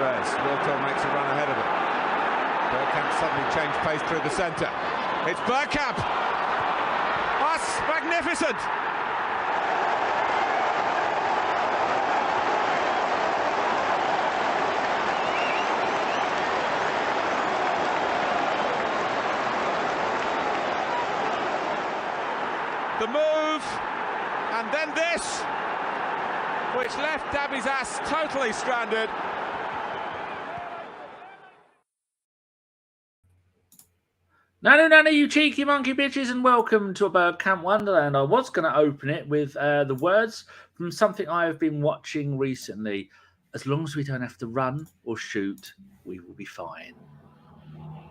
Perez. Wiltor makes a run ahead of it. Bergkamp suddenly changed pace through the centre. It's Bergkamp! That's magnificent! The move, and then this, which left Dabby's ass totally stranded. No, you cheeky monkey bitches, and welcome to a Bergkamp Wonderland. I was going to open it with the words from something I have been watching recently. As long as we don't have to run or shoot, we will be fine.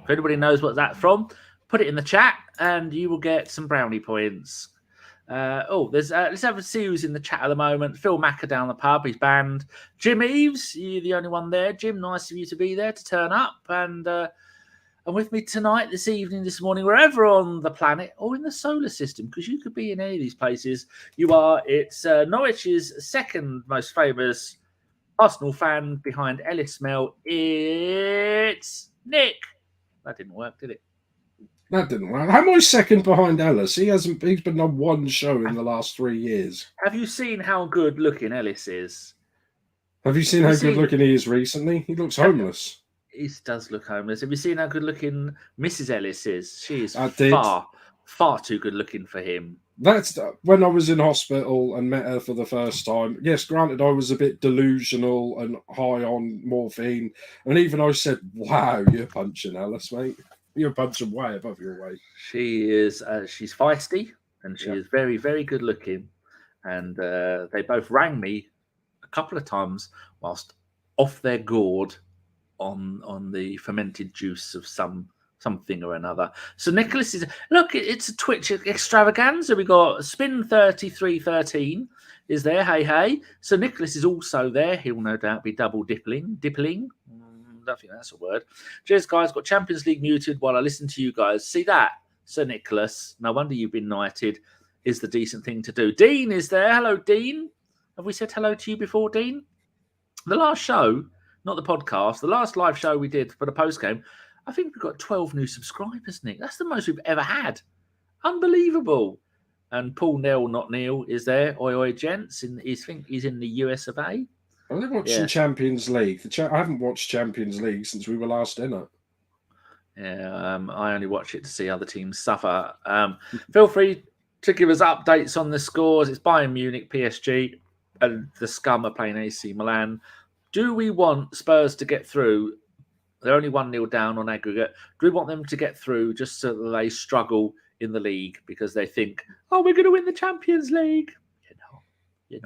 If anybody knows what that's from, put it in the chat, and you will get some brownie points. Let's have a see who's in the chat at the moment. Phil Macker down the pub, he's banned. Jim Eves, you're the only one there. Jim, nice of you to be there, to turn up. And with me tonight, this evening, this morning, wherever on the planet or in the solar system, because you could be in any of these places, you are. It's Norwich's second most famous Arsenal fan behind Ellis Mel. It's Nick. That didn't work, did it? That didn't work. How am I second behind Ellis? He's been on one show in the last 3 years. Have you seen how good looking Ellis is? Have you seen how good looking he is recently? He looks homeless. He does look homeless. Have you seen how good looking Mrs. Ellis is? She is far too good looking for him. That's when I was in hospital and met her for the first time. Yes, granted, I was a bit delusional and high on morphine. And even I said, wow, you're punching Ellis, mate. You're punching way above your weight. She is. She's feisty and she is very, very good looking. And they both rang me a couple of times whilst off their gourd on the fermented juice of something or another. So Nicholas is it's a Twitch extravaganza. We got Spin 3313 is there. Hey. So Nicholas is also there. He'll no doubt be double dippling. I don't think that's a word. Cheers, guys. Got Champions League muted while I listen to you guys. See that, Sir Nicholas? No wonder you've been knighted. Is the decent thing to do. Dean is there. Hello, Dean. Have we said hello to you before, Dean? The last show, not the podcast, the last live show we did for the post game, I think we've got 12 new subscribers, Nick. That's the most we've ever had. Unbelievable. And Paul Neil, not Neil, is there. Oi, gents. He's in the US of A. I've been watching Champions League. I haven't watched Champions League since we were last in it. Yeah, I only watch it to see other teams suffer. Feel free to give us updates on the scores. It's Bayern Munich, PSG, and the scum are playing AC Milan. Do we want Spurs to get through? They're only 1-0 down on aggregate. Do we want them to get through just so that they struggle in the league because they think, we're going to win the Champions League?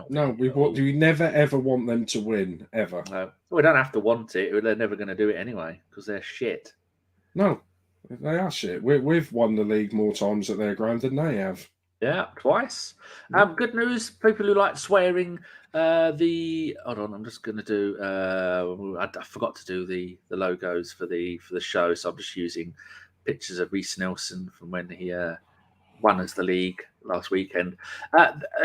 No, we never ever want them to win, ever. No, we don't have to want it. They're never going to do it anyway because they're shit. No, they are shit. We've won the league more times at their ground than they have. Yeah, twice. Good news, people who like swearing. Hold on, I'm just going to do. I forgot to do the logos for the show, so I'm just using pictures of Reece Nelson from when he won us the league last weekend.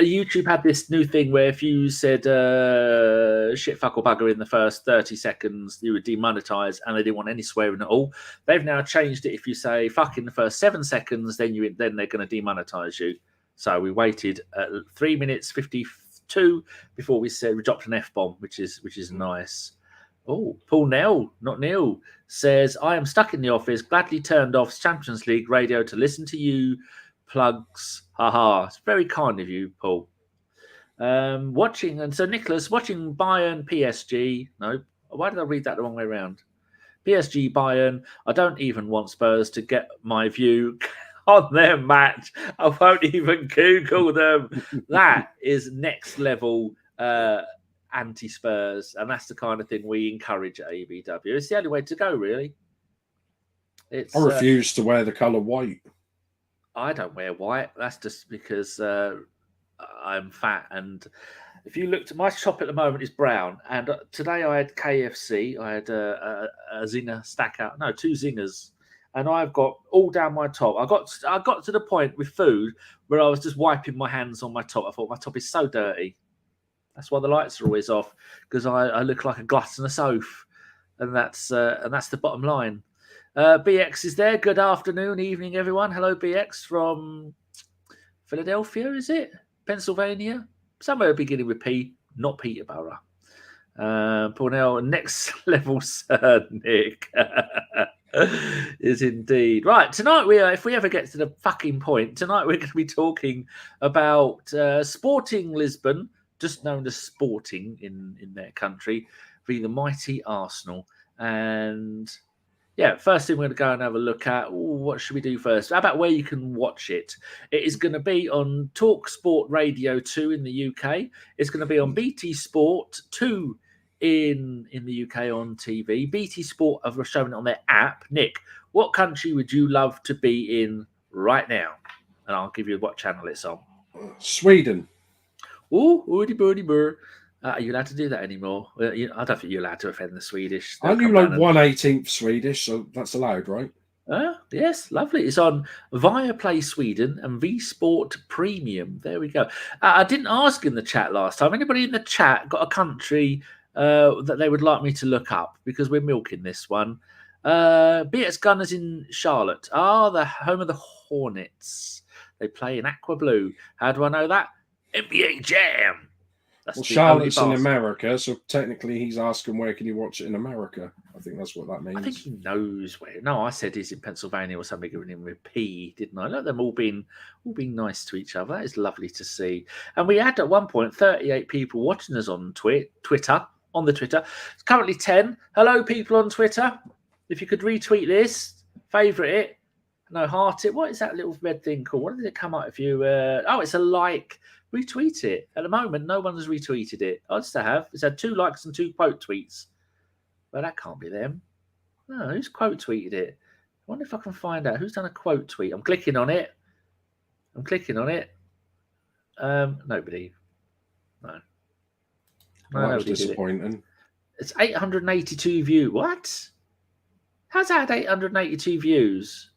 YouTube had this new thing where if you said shit, fuck or bugger in the first 30 seconds, you would demonetize, and they didn't want any swearing at all. They've now changed it. If you say fuck in the first 7 seconds, then they're going to demonetize you. So we waited 3 minutes 52 before we dropped an F-bomb, which is nice. Oh, Paul Neil, not Neil, says, I am stuck in the office, gladly turned off Champions League radio to listen to you. Plugs, haha. It's very kind of you, Paul. Watching Bayern PSG. No, why did I read that the wrong way around? PSG Bayern. I don't even want Spurs to get my view on their match. I won't even Google them. That is next level anti-Spurs, and that's the kind of thing we encourage at ABW. It's the only way to go, really. I refuse to wear the colour white. I don't wear white. That's just because I'm fat. And if you looked at my shop at the moment, is brown. And today I had KFC. I had a zinger stack out. No, 2 zingers. And I've got all down my top. I got to the point with food where I was just wiping my hands on my top. I thought my top is so dirty. That's why the lights are always off, because I look like a gluttonous oaf. and that's the bottom line. BX is there. Good afternoon, evening, everyone. Hello, BX from Philadelphia, is it? Pennsylvania? Somewhere beginning with P, not Peterborough. Pornell, next level, sir, Nick. Is indeed. Right, tonight if we ever get to the fucking point, tonight we're going to be talking about Sporting Lisbon, just known as Sporting in their country, being the mighty Arsenal. And yeah, first thing we're going to go and have a look at, what should we do first? How about where you can watch it? It is going to be on Talk Sport Radio 2 in the UK. It's going to be on BT Sport 2 in the UK on TV. BT Sport are showing it on their app. Nick, what country would you love to be in right now? And I'll give you what channel it's on. Sweden. Oh, woody birdie bird. Are you allowed to do that anymore? I don't think you're allowed to offend the Swedish. I knew like 1/18 Swedish, so that's allowed, right? Yes, lovely. It's on Viaplay Sweden and V Sport Premium. There we go. I didn't ask in the chat last time. Anybody in the chat got a country that they would like me to look up? Because we're milking this one. BX Gunners in Charlotte. The home of the Hornets. They play in aqua blue. How do I know that? NBA Jam. Well, Charlotte's in America, so technically he's asking where can you watch it in America. I think that's what that means. I think he knows where. No, I said he's in Pennsylvania or something, giving him a P, didn't I? Let them all being nice to each other. That is lovely to see. And we had at one point 38 people watching us on Twitter. On the Twitter, it's currently 10. Hello, people on Twitter. If you could retweet this, favourite it, heart it. What is that little red thing called? What did it come up if you? It's a like. Retweet it. At the moment, no one has retweeted it. I used to have. It's had 2 likes and 2 quote tweets. Well, that can't be them. No, who's quote tweeted it? I wonder if I can find out who's done a quote tweet. I'm clicking on it. Nobody. No. Well, that was disappointing. It's 882 views. What? How's that 882 views?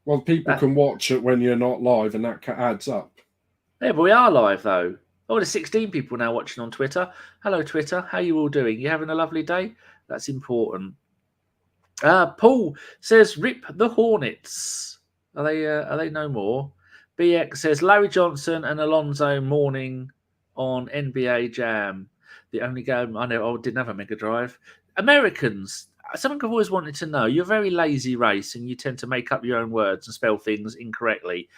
Well, people can watch it when you're not live, and that adds up. Yeah, but we are live, though. There's 16 people now watching on Twitter. Hello, Twitter. How are you all doing? You having a lovely day? That's important. Paul says, rip the Hornets. Are they no more? BX says, Larry Johnson and Alonso Mourning on NBA Jam. The only game I know, I didn't have a Mega Drive. Americans, something I've always wanted to know. You're a very lazy race and you tend to make up your own words and spell things incorrectly.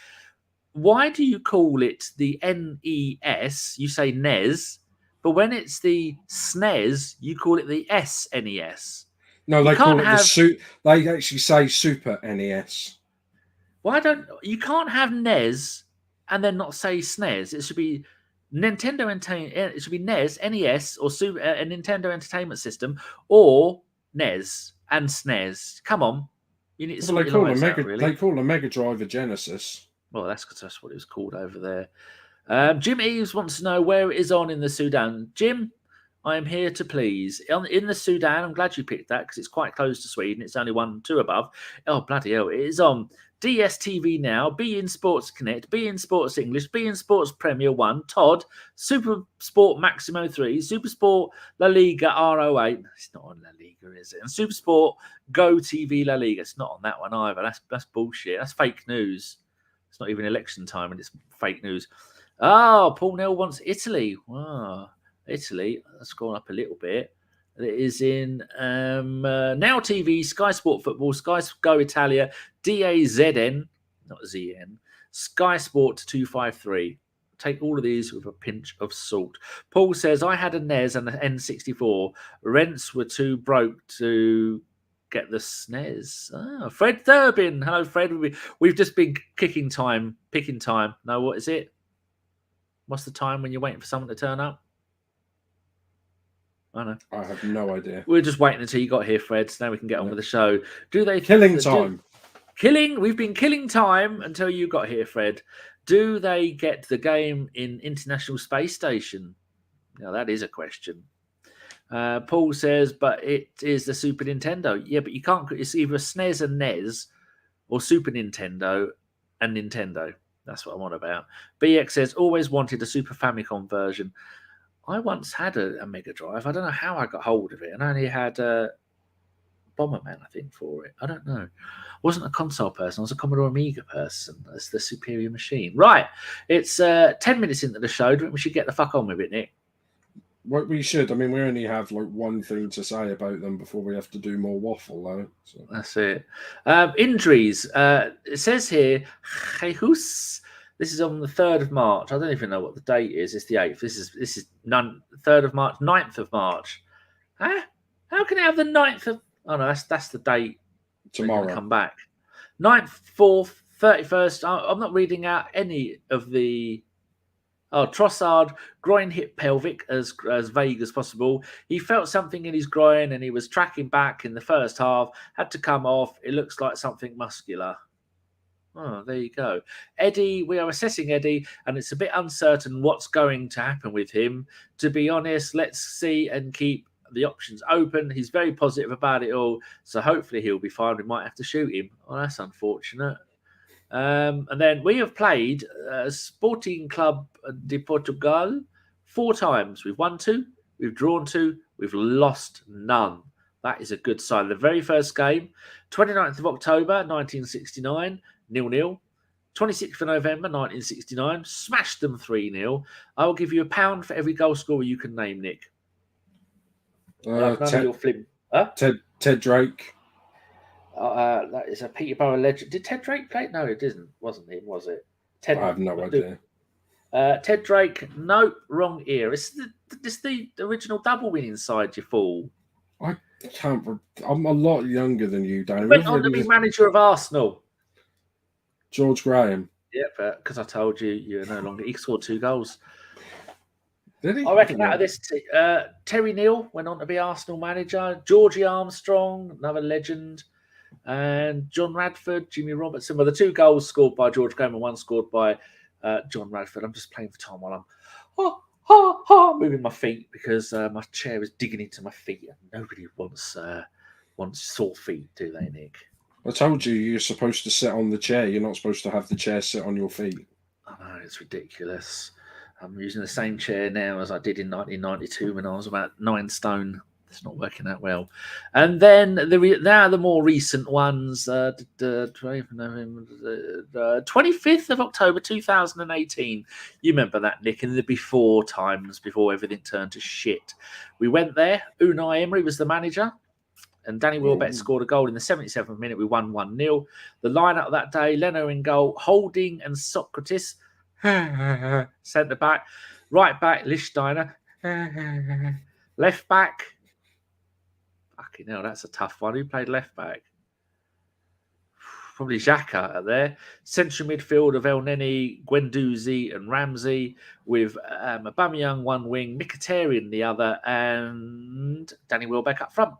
Why do you call it the NES? You say NES, but when it's the SNES, you call it the SNES. No, they call it they actually say Super NES. You can't have NES and then not say SNES? It should be Nintendo Entertainment. It should be NES, NES, or Super a Nintendo Entertainment System, or NES and SNES. Come on, you need to. Well, they call a Mega Drive a Genesis. Well, that's what it was called over there. Jim Eves wants to know where it is on in the Sudan. Jim, I am here to please. In the Sudan, I'm glad you picked that because it's quite close to Sweden. It's only 1-2 above. Oh, bloody hell. It is on DSTV Now, beIN Sports Connect, beIN Sports English, beIN Sports Premier 1, Todd, Super Sport Maximo 3, Super Sport La Liga RO8. It's not on La Liga, is it? And Super Sport Go TV La Liga. It's not on that one either. That's bullshit. That's fake news. It's not even election time and it's fake news. Paul Nell wants Italy. Wow, Italy. Let's go up a little bit. It is in Now TV, Sky Sport Football, Sky Go Italia, DAZN, not ZN, Sky Sport 253. Take all of these with a pinch of salt. Paul says, I had a NES and an N64. Rents were too broke to get the SNES. Fred Thurbin. Hello, Fred. We've just been picking time. No, what is it? What's the time when you're waiting for someone to turn up? I don't know. I have no idea. We're just waiting until you got here, Fred. So now we can get on with the show. Killing time? We've been killing time until you got here, Fred. Do they get the game in International Space Station? Now, that is a question. Paul says, but it is the Super Nintendo. Yeah, but you can't. It's either SNES and NES or Super Nintendo and Nintendo. That's what I'm on about. BX says, always wanted a Super Famicom version. I once had a Mega Drive. I don't know how I got hold of it, and I only had Bomberman, I think, for it. I don't know. I wasn't a console person. I was a Commodore Amiga person. That's the superior machine. Right. It's 10 minutes into the show. We should get the fuck on with it, Nick. What we should. I mean, we only have like one thing to say about them before we have to do more waffle, though. So. That's it. Injuries. It says here, Jesus. This is on the 3rd of March. I don't even know what the date is. It's the 8th. This is 3rd of March, 9th of March. Huh? How can it have the 9th of... Oh, no, that's the date. Tomorrow. Come back. 9th, 4th, 31st. I'm not reading out any of the... Oh, Trossard, groin hit pelvic, as vague as possible. He felt something in his groin and he was tracking back in the first half. Had to come off. It looks like something muscular. Oh, there you go. Eddie, we are assessing Eddie, and it's a bit uncertain what's going to happen with him. To be honest, let's see and keep the options open. He's very positive about it all, so hopefully he'll be fine. We might have to shoot him. Oh, that's unfortunate. And then we have played Sporting Club de Portugal 4 times. We've won 2, we've drawn 2, we've lost none. That is a good sign. The very first game, 29th of October, 1969, 0-0. 26th of November, 1969, smashed them 3-0. I will give you £1 for every goal scorer you can name, Nick. Ted Drake. That is a Peterborough legend. Did Ted Drake play? No, it didn't. Wasn't him, was it? I have no idea. Ted Drake, no, wrong ear. It's the original double win inside, you fool. I can't. I'm a lot younger than you, Dan. He went on to be manager of Arsenal. George Graham. Yeah, but because I told you, you're no longer. He scored 2 goals. Did he? I reckon out of this, Terry Neal went on to be Arsenal manager. Georgie Armstrong, another legend. And John Radford, Jimmy Robertson. Well, the 2 goals scored by George Graham and 1 scored by John Radford. I'm just playing for time while I'm moving my feet because my chair is digging into my feet. And nobody wants sore feet, do they, Nick? I told you you're supposed to sit on the chair. You're not supposed to have the chair sit on your feet. I know, it's ridiculous. I'm using the same chair now as I did in 1992 when I was about 9 stone. It's not working out well. And then now the more recent ones, 25th of October 2018. You remember that, Nick, in the before times, before everything turned to shit. We went there. Unai Emery was the manager. And Danny Welbeck scored a goal in the 77th minute. We won 1-0. The lineup that day, Leno in goal, Holding and Socrates. Centre back. Right back, Lichtsteiner. Left back. Fucking hell, that's a tough one. Who played left back? Probably Xhaka there. Central midfield of El Neni, Guendouzi and Ramsey with Aubameyang one wing, Mkhitaryan in the other, and Danny Welbeck up front.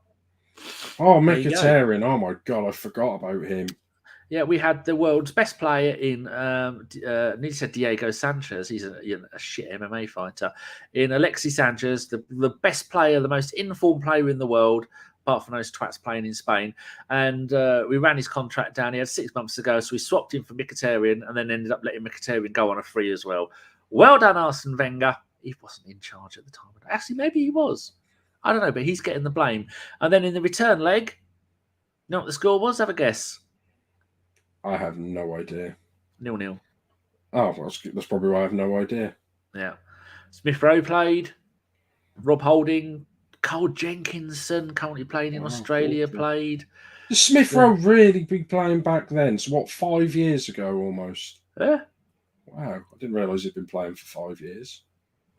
Oh, Mkhitaryan. Oh, my God, I forgot about him. Yeah, we had the world's best player in, nearly said Diego Sanchez. He's a shit MMA fighter. In Alexis Sanchez, the best player, the most informed player in the world, apart from those twats playing in Spain. And we ran his contract down. He had 6 months to go, so we swapped him for Mkhitaryan and then ended up letting Mkhitaryan go on a free as well. Well done, Arsene Wenger. He wasn't in charge at the time. Actually, maybe he was. I don't know, but he's getting the blame. And then in the return leg, you know what the score was? Have a guess. I have no idea. 0-0. Oh, that's probably why I have no idea. Yeah. Smith Rowe played. Rob Holding. Cole Jenkinson, currently playing in Australia, played. Does Smith Rowe really be playing back then? So what, 5 years ago almost? Yeah. Wow, I didn't realise he'd been playing for 5 years.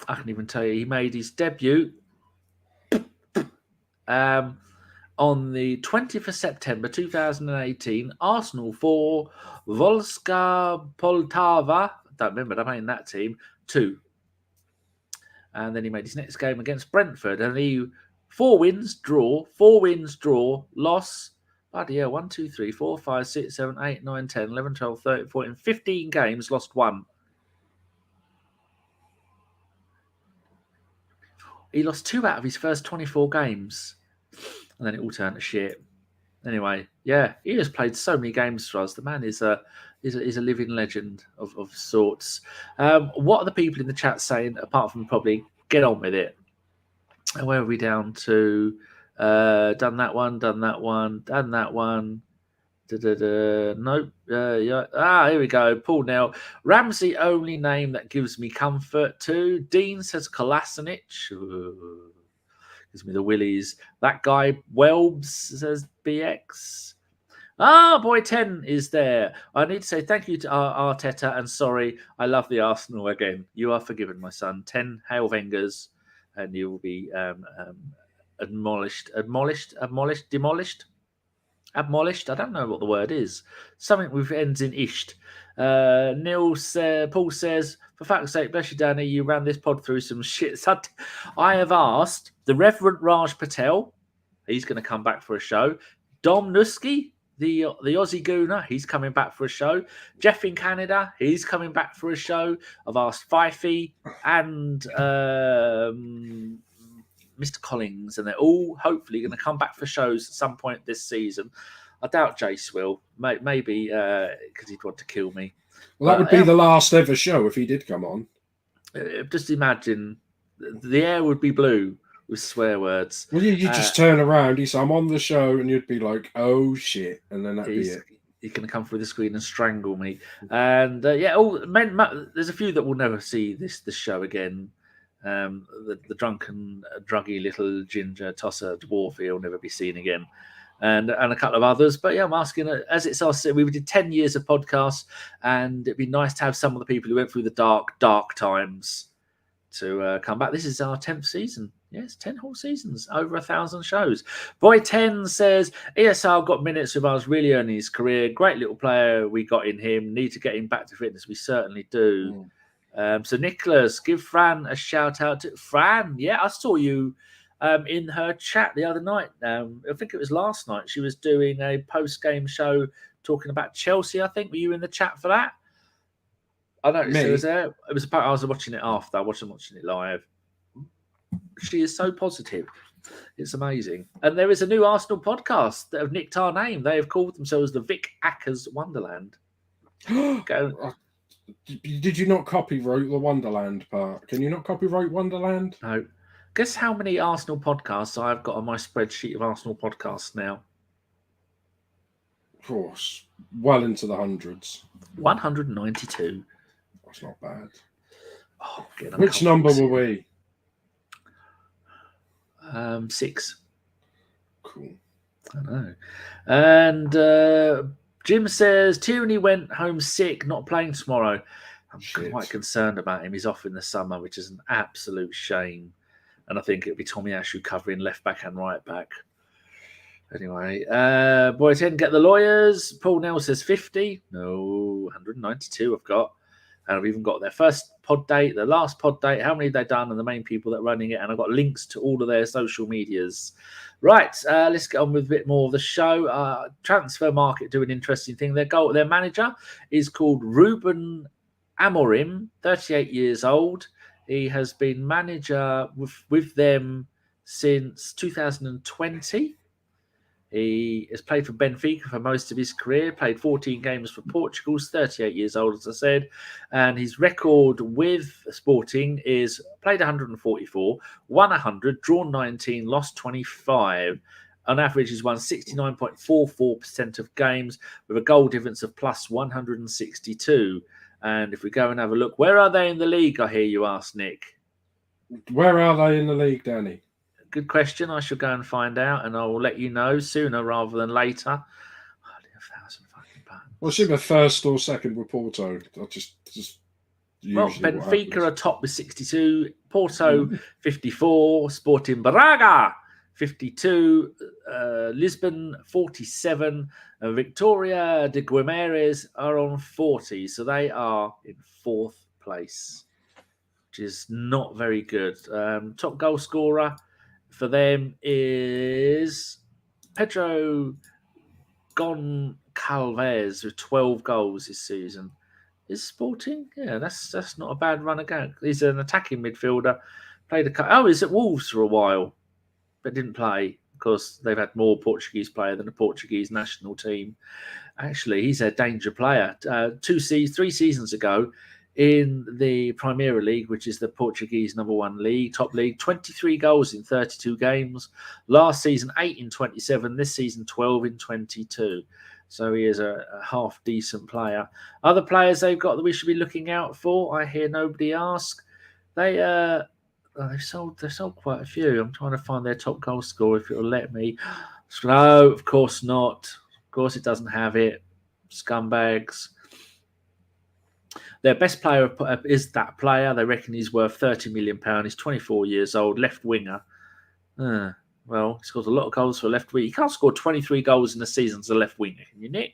I can even tell you he made his debut on the 20th of September 2018, Arsenal 4, Volska Poltava, don't remember, they're playing that team, 2. And then he made his next game against Brentford, and he 4 wins, draw, loss. Bloody hell, 1, 2, 3, 4, 5, 6, 7, 8, 9, 10, 11, 12, 13, 14, 15 games, lost 1. He lost 2 out of his first 24 games. And then it all turned to shit. Anyway, yeah, he has played so many games for us. The man is a living legend of sorts. What are the people in the chat saying, apart from probably Get on with it. And where are we down to? Done that one. Nope. Yeah. Here we go. Paul now. Ramsey only name that gives me comfort too. Dean says Kolasinac. Gives me the willies. That guy Welbs says BX. Boy 10 is there. I need to say thank you to Arteta and sorry, I love the Arsenal again. You are forgiven, my son. 10 Hail Vengers and you will be demolished. Abolished. I don't know what the word is. Something with ends in ished. Paul says, for fuck's sake, bless you, Danny, you ran this pod through some shit. I have asked the Reverend Raj Patel, he's going to come back for a show. Dom Nusky, the Aussie Gooner, he's coming back for a show. Jeff in Canada, he's coming back for a show. I've asked Fifey and Mr. Collins, and they're all hopefully going to come back for shows at some point this season. I doubt Jace will, maybe because he'd want to kill me. Well, that would be the last ever show if he did come on. Just imagine the air would be blue with swear words. Well, you just turn around, he's I'm on the show, and you'd be like, oh shit, and then that'd be it. He's going to come through the screen and strangle me. And there's a few that will never see this show again. The drunken, druggy little ginger tosser dwarf, he'll never be seen again, and a couple of others. But yeah, I'm asking, as it's us, we did 10 years of podcasts, and it'd be nice to have some of the people who went through the dark times to come back. This is our 10th season. Yes, 10 whole seasons, over 1,000 shows. Boy 10 says, ESR got minutes with us, really earning his career. Great little player we got in him. Need to get him back to fitness. We certainly do. So Nicholas, give Fran a shout out to Fran. Yeah, I saw you in her chat the other night. I think it was last night. She was doing a post-game show talking about Chelsea. I think were you in the chat for that? I noticed it was there. It was about. I was watching it after. I wasn't watching it live. She is so positive. It's amazing. And there is a new Arsenal podcast that have nicked our name. They have called themselves the Vic Ackers Wonderland. Go. Did you not copyright the Wonderland part? Can you not copyright Wonderland? No. Guess how many Arsenal podcasts I've got on my spreadsheet of Arsenal podcasts now? Of course. Well into the hundreds. 192. That's not bad. Oh, which number were we? 6. Cool. I know. And Jim says Tierney went home sick, not playing tomorrow. I'm quite concerned about him. He's off in the summer, which is an absolute shame. And I think it'll be Tomiyasu covering left back and right back. Anyway, Boy 10, get the lawyers. Paul Nell says 50. No, 192 I've got. And I've even got their first pod date, their last pod date, how many they've done, and the main people that are running it. And I've got links to all of their social medias. Right, let's get on with a bit more of the show. Transfer market do an interesting thing. Their manager is called Ruben Amorim, 38 years old. He has been manager with them since 2020. He has played for Benfica for most of his career, played 14 games for Portugal, he's 38 years old, as I said. And his record with Sporting is played 144, won 100, drawn 19, lost 25. On average, he's won 69.44% of games with a goal difference of plus 162. And if we go and have a look, where are they in the league, I hear you ask, Nick? Where are they in the league, Danny? Good question. I shall go and find out, and I will let you know sooner rather than later. Only 1,000 fucking pounds. Well, it's either first or second with Porto. Benfica are top with 62, Porto 54, Sporting Braga 52, Lisbon 47, and Victoria de Guimarães are on 40. So they are in 4th place, which is not very good. Top goal scorer for them is Pedro Goncalves with 12 goals this season. Is Sporting? Yeah, that's not a bad run again. He's an attacking midfielder. He's at Wolves for a while, but didn't play because they've had more Portuguese player than the Portuguese national team. Actually, he's a danger player. 3 seasons ago, in the Primeira League, which is the Portuguese #1 league, top league. 23 goals in 32 games. Last season, 8 in 27. This season, 12 in 22. So he is a half decent player. Other players they've got that we should be looking out for. I hear nobody ask. They've sold quite a few. I'm trying to find their top goal scorer if it'll let me. No, of course not. Of course it doesn't have it. Scumbags. Their best player is that player. They reckon he's worth £30 million. He's 24 years old, left winger. Well, he scores a lot of goals for a left winger. You can't score 23 goals in a season as a left winger, can you, Nick?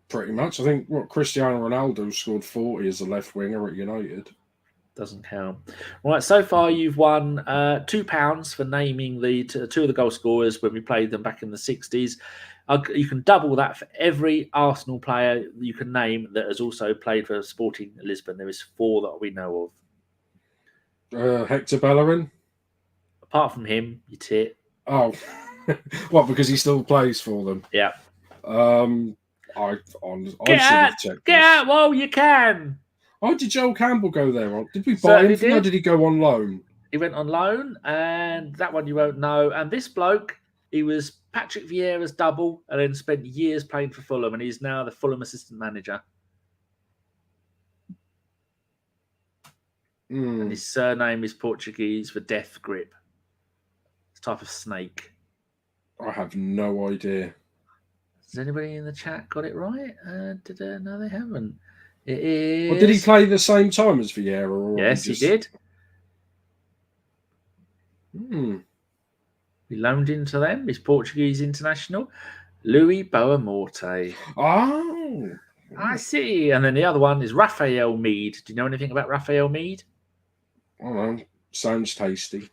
Pretty much. I think Cristiano Ronaldo scored 40 as a left winger at United. Doesn't count. Right, so far you've won £2 for naming the two of the goal scorers when we played them back in the 60s. You can double that for every Arsenal player you can name that has also played for Sporting Lisbon. There is 4 that we know of. Hector Bellerin? Apart from him, you tit. Oh. What, because he still plays for them? Yeah. Get out while you can. Oh, did Joel Campbell go there? Did we buy him? Or did he go on loan? He went on loan, and that one you won't know. And this bloke, he was Patrick Vieira's double and then spent years playing for Fulham, and he's now the Fulham assistant manager. And his surname is Portuguese for death grip. It's a type of snake. I have no idea. Has anybody in the chat got it right? No, they haven't. It is... Well, did he play the same time as Vieira? Or yes, he did. He loaned into them. He's Portuguese international. Louis Boa-Morte. Oh. I see. And then the other one is Raphael Mead. Do you know anything about Raphael Mead? I don't know. Sounds tasty.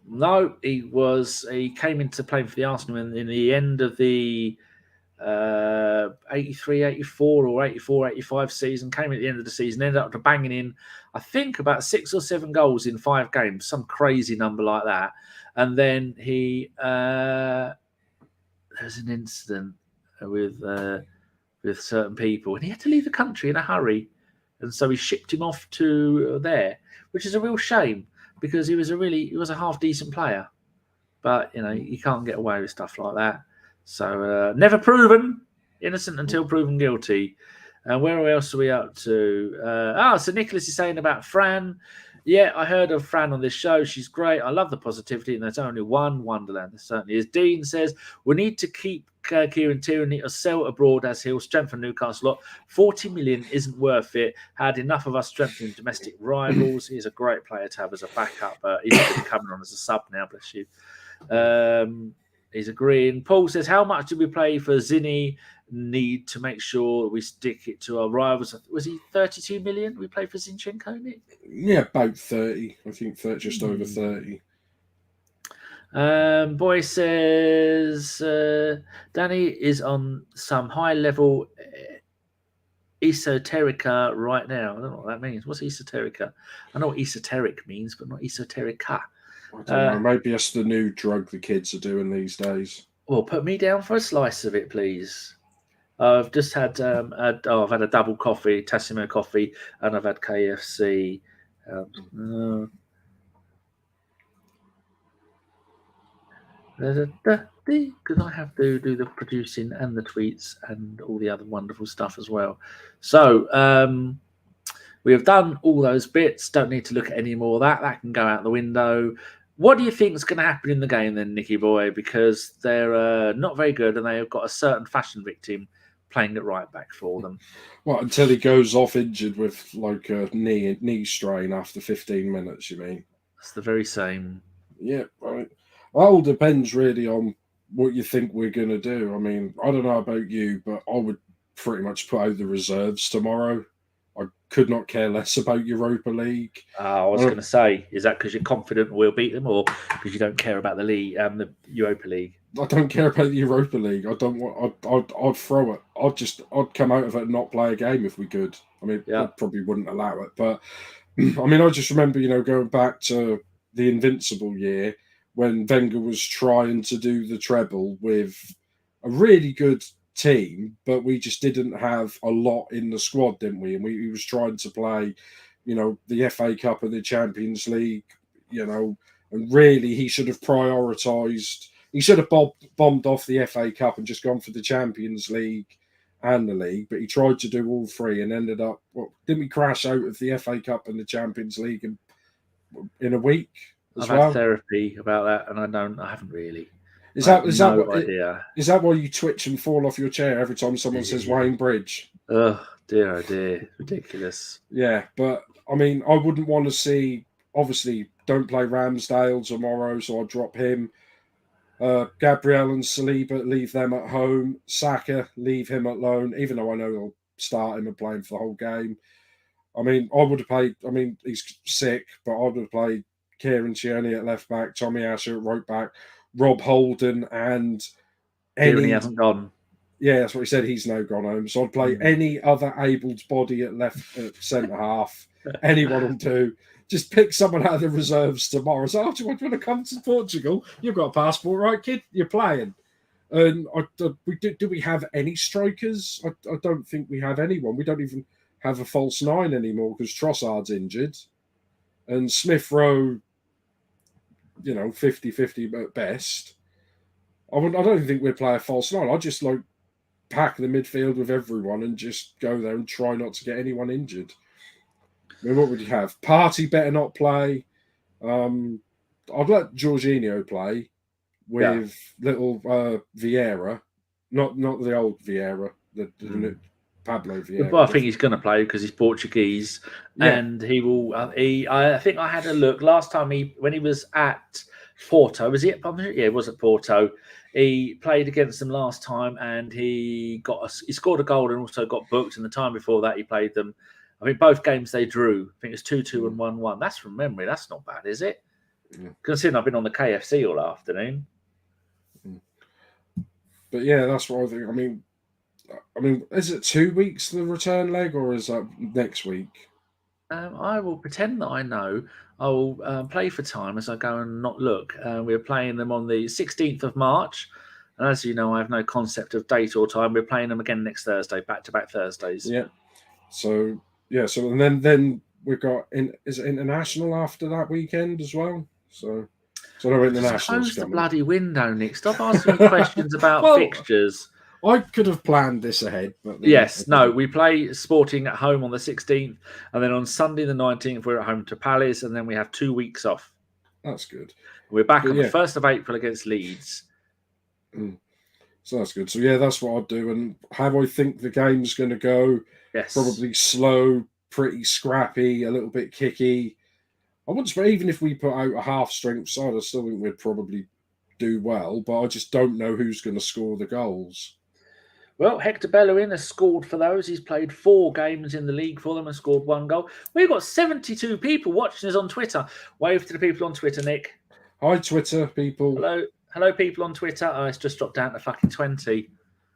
No, he came into playing for the Arsenal in the end of the 83-84 or 84-85 season. Came at the end of the season, ended up banging in, I think, about 6 or 7 goals in 5 games, some crazy number like that. And then there was an incident with certain people, and he had to leave the country in a hurry, and so he shipped him off to there, which is a real shame because he was a half decent player, but you can't get away with stuff like that. So never proven innocent until proven guilty. And where else are we up to? So Nicholas is saying about Fran. Yeah, I heard of Fran on this show. She's great. I love the positivity, and there's only one Wonderland. There certainly is. Dean says, we need to keep Kieran Tierney or sell abroad as he'll strengthen Newcastle lot. 40 million isn't worth it. Had enough of us strengthening domestic rivals. He's a great player to have as a backup. He's been coming on as a sub now, bless you. He's agreeing. Paul says, how much did we play for Zinni? Need to make sure we stick it to our rivals. Was he 32 million we played for Zinchenko, Nick? Yeah, about 30. I think just over 30. Boy says Danny is on some high level esoterica right now. I don't know what that means. What's esoterica? I know what esoteric means, but not esoterica. I don't know. Maybe it's the new drug the kids are doing these days. Well, put me down for a slice of it, please. I've just had I've had a double coffee, Tassimo coffee, and I've had KFC. Because I have to do the producing and the tweets and all the other wonderful stuff as well. So we have done all those bits. Don't need to look at any more of that. That can go out the window. What do you think is going to happen in the game then, Nicky boy? Because they're not very good, and they have got a certain fashion victim playing at right back for them. Well, until he goes off injured with like a knee strain after 15 minutes, you mean? It's the very same. Yeah, right. Well, it all depends really on what you think we're going to do. I mean, I don't know about you, but I would pretty much put out the reserves tomorrow. I could not care less about Europa League. I was going to say, is that because you're confident we'll beat them, or because you don't care about the league, the Europa League? I don't care about the Europa League. I don't want. I'd throw it. I'd come out of it and not play a game if we could. I mean, I probably wouldn't allow it, but I mean, I just remember, going back to the Invincible year when Wenger was trying to do the treble with a really good team, but we just didn't have a lot in the squad, didn't we? And he was trying to play, the FA Cup and the Champions League, and really he should have prioritised. He should have bombed off the FA Cup and just gone for the Champions League and the league, but he tried to do all three and ended up. Didn't we crash out of the FA Cup and the Champions League in a week? I've had therapy about that, and I haven't really. Is that why you twitch and fall off your chair every time someone says Wayne Bridge? Oh dear, ridiculous. Yeah, but I mean, I wouldn't want to see. Obviously, don't play Ramsdale tomorrow, so I'll drop him. Gabriel and Saliba, leave them at home. Saka, leave him at loan, even though I know he'll start him and play him for the whole game. I mean, I would have played. I mean, he's sick, but I would have played Kieran Tierney at left back, Tomiyasu at right back, Rob Holden, and Kieran, he hasn't gone. Yeah, that's what he said. He's now gone home. So I'd play any other abled body at centre half. Anyone will do. Just pick someone out of the reserves tomorrow. So, do you want to come to Portugal? You've got a passport, right, kid? You're playing. And do we have any strikers? I don't think we have anyone. We don't even have a false nine anymore because Trossard's injured. And Smith Rowe, 50-50 at best. I don't even think we'd play a false nine. I'd just pack the midfield with everyone and just go there and try not to get anyone injured. I mean, what would you have? Partey better not play. I'd let Jorginho play with little Vieira, not the old Vieira, the Pablo Vieira. Well, I think he's going to play because he's Portuguese, and he will. I think I had a look last time when he was at Porto. Was he at Porto? Yeah, he was at Porto. He played against them last time, and he scored a goal and also got booked. And the time before that, he played them. I mean, both games they drew. I think it's 2-2 and 1-1. That's from memory. That's not bad, is it? Yeah. Considering I've been on the KFC all afternoon. But yeah, that's what I think. I mean, is it 2 weeks the return leg, or is that next week? I will pretend that I know. I will play for time as I go and not look. We're playing them on the 16th of March. And as you know, I have no concept of date or time. We're playing them again next Thursday, back-to-back Thursdays. Yeah. So and then we've got is it international after that weekend as well? So no international. Close the bloody window, Nick. Stop asking me questions about fixtures. I could have planned this ahead, but we play Sporting at home on the 16th, and then on Sunday the 19th we're at home to Palace, and then we have 2 weeks off. That's good. We're back on the 1st of April against Leeds. So that's good. So yeah, that's what I'd do, and how I think the game's going to go. Yes. Probably slow, pretty scrappy, a little bit kicky. I wouldn't say even if we put out a half-strength side, I still think we'd probably do well, but I just don't know who's going to score the goals. Well, Hector Bellerin has scored for those. He's played 4 games in the league for them and scored 1 goal. We've got 72 people watching us on Twitter. Wave to the people on Twitter, Nick. Hi, Twitter people. Hello, people on Twitter. Oh, it's just dropped down to fucking 20.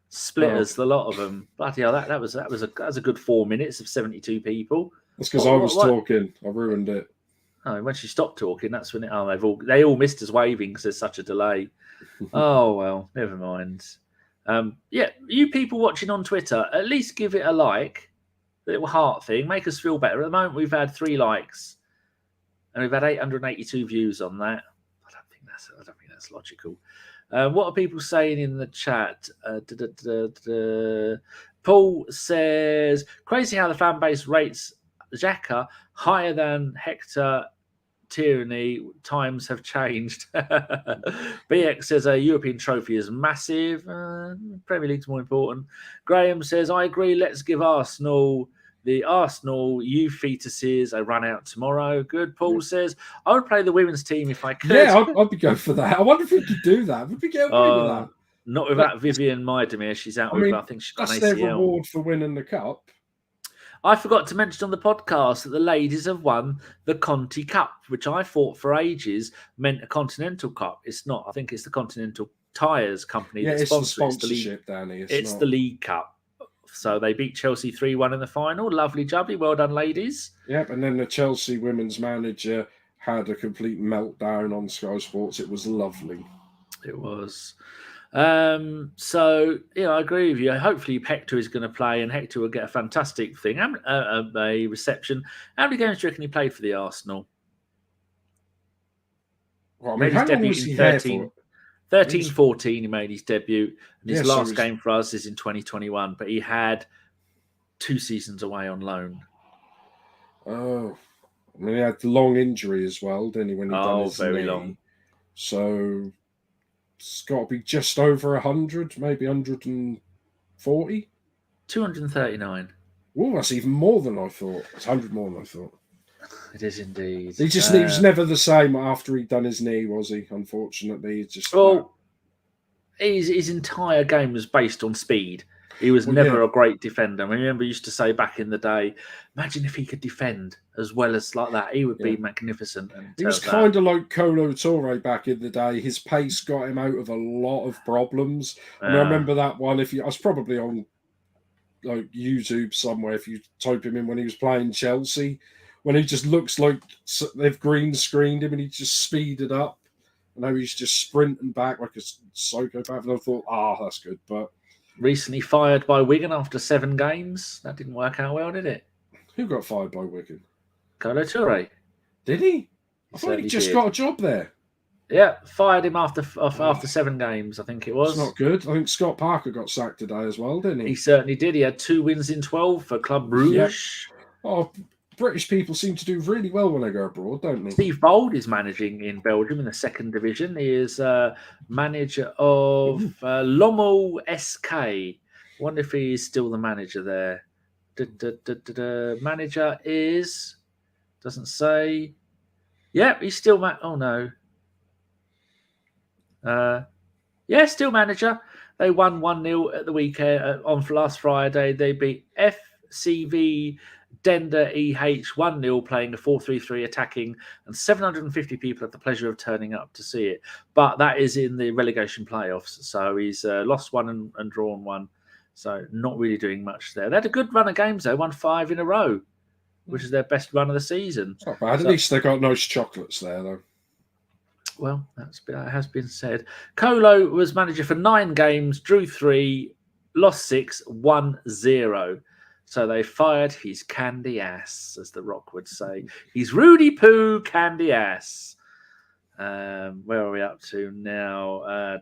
Splitters, the lot of them. Bloody hell, that was a good 4 minutes of 72 people. That's because I was talking. I ruined it. Oh, when she stopped talking, that's when they all missed us waving because there's such a delay. Oh well, never mind. You people watching on Twitter, at least give it a like, the little heart thing, make us feel better. At the moment, we've had 3 likes, and we've had 882 views on that. I don't think that's logical. What are people saying in the chat? Paul says, crazy how the fan base rates Xhaka higher than Hector Tierney. Times have changed. BX says a European trophy is massive. Premier League's more important. Graham says, I agree. Let's give the Arsenal youth fetuses a run out tomorrow. Good. Paul says, I would play the women's team if I could. Yeah, I'd be going for that. I wonder if we could do that. Would we get away with that? Not without Vivian Maidemir. She's out with, I think she's got an ACL. That's their reward for winning the cup. I forgot to mention on the podcast that the ladies have won the Conti Cup, which I thought for ages meant a Continental Cup. It's not. I think it's the Continental Tyres company that sponsors it. It's the League Cup. So they beat Chelsea 3-1 in the final. Lovely jubbly. Well done, ladies. Yep, and then the Chelsea women's manager had a complete meltdown on Sky Sports. It was lovely. It was. So, I agree with you. Hopefully Hector is going to play and Hector will get a fantastic thing, a reception. How many games do you reckon he played for the Arsenal? Well, I Made mean, his how long debut was in he 13, here for? 13 14, he made his debut. And his Yeah, so last game for us is in 2021, but he had 2 seasons away on loan. Oh, I mean, he had the long injury as well, didn't he, when he done his very knee? long. So it's got to be just over 100, maybe 140? 239. Oh, that's even more than I thought. It's 100 more than I thought. It is indeed. He was never the same after he'd done his knee, was he? Unfortunately, his entire game was based on speed. He was never a great defender. I remember he used to say back in the day, imagine if he could defend as well as like that. He would be magnificent. And he was kind of like Kolo Touré back in the day. His pace got him out of a lot of problems. I remember that one. I was probably on like YouTube somewhere, if you type him in when he was playing Chelsea, when he just looks like they've green screened him and he just speeded up. And now he's just sprinting back like a psychopath. And I thought, that's good. But recently fired by Wigan after 7 games. That didn't work out well, did it? Who got fired by Wigan? Kolo Touré. Did he? I thought he just got a job there. Yeah, fired him after 7 games, I think it was. It's not good. I think Scott Parker got sacked today as well, didn't he? He certainly did. He had 2 wins in 12 for Club Brugge. Yeah. Oh, British people seem to do really well when they go abroad, don't they? Steve Bold is managing in Belgium in the 2nd division. He is manager of Lommel SK. Wonder if he is still the manager there. Manager is... Doesn't say... Yep, he's still... oh, no. Still manager. They won 1-0 at the weekend on last Friday. They beat FCV Dender EH 1-0, playing a 4-3-3 attacking, and 750 people had the pleasure of turning up to see it. But that is in the relegation playoffs, so he's lost 1 and drawn 1. So not really doing much there. They had a good run of games though, won 5 in a row, which is their best run of the season. It's not bad. At least they got nice chocolates there though. Well, that has been said. Kolo was manager for 9 games, drew 3, lost 6, won 0. So they fired his candy ass, as The Rock would say. He's Rudy Poo candy ass. Where are we up to now?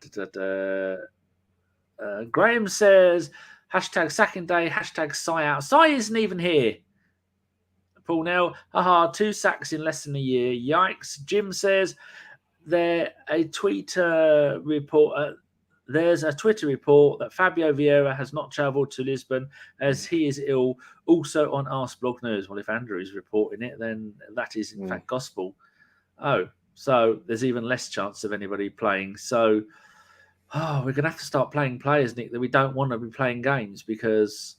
Graham says, hashtag sacking day, hashtag sigh out. Sigh isn't even here. Paul Nell, 2 sacks in less than a year. Yikes. Jim says, there's a Twitter report that Fabio Vieira has not travelled to Lisbon as he is ill, also on Ask Blog News. Well, if Andrew is reporting it, then that is in fact gospel. Oh, so there's even less chance of anybody playing. So we're going to have to start playing players, Nick, that we don't want to be playing games because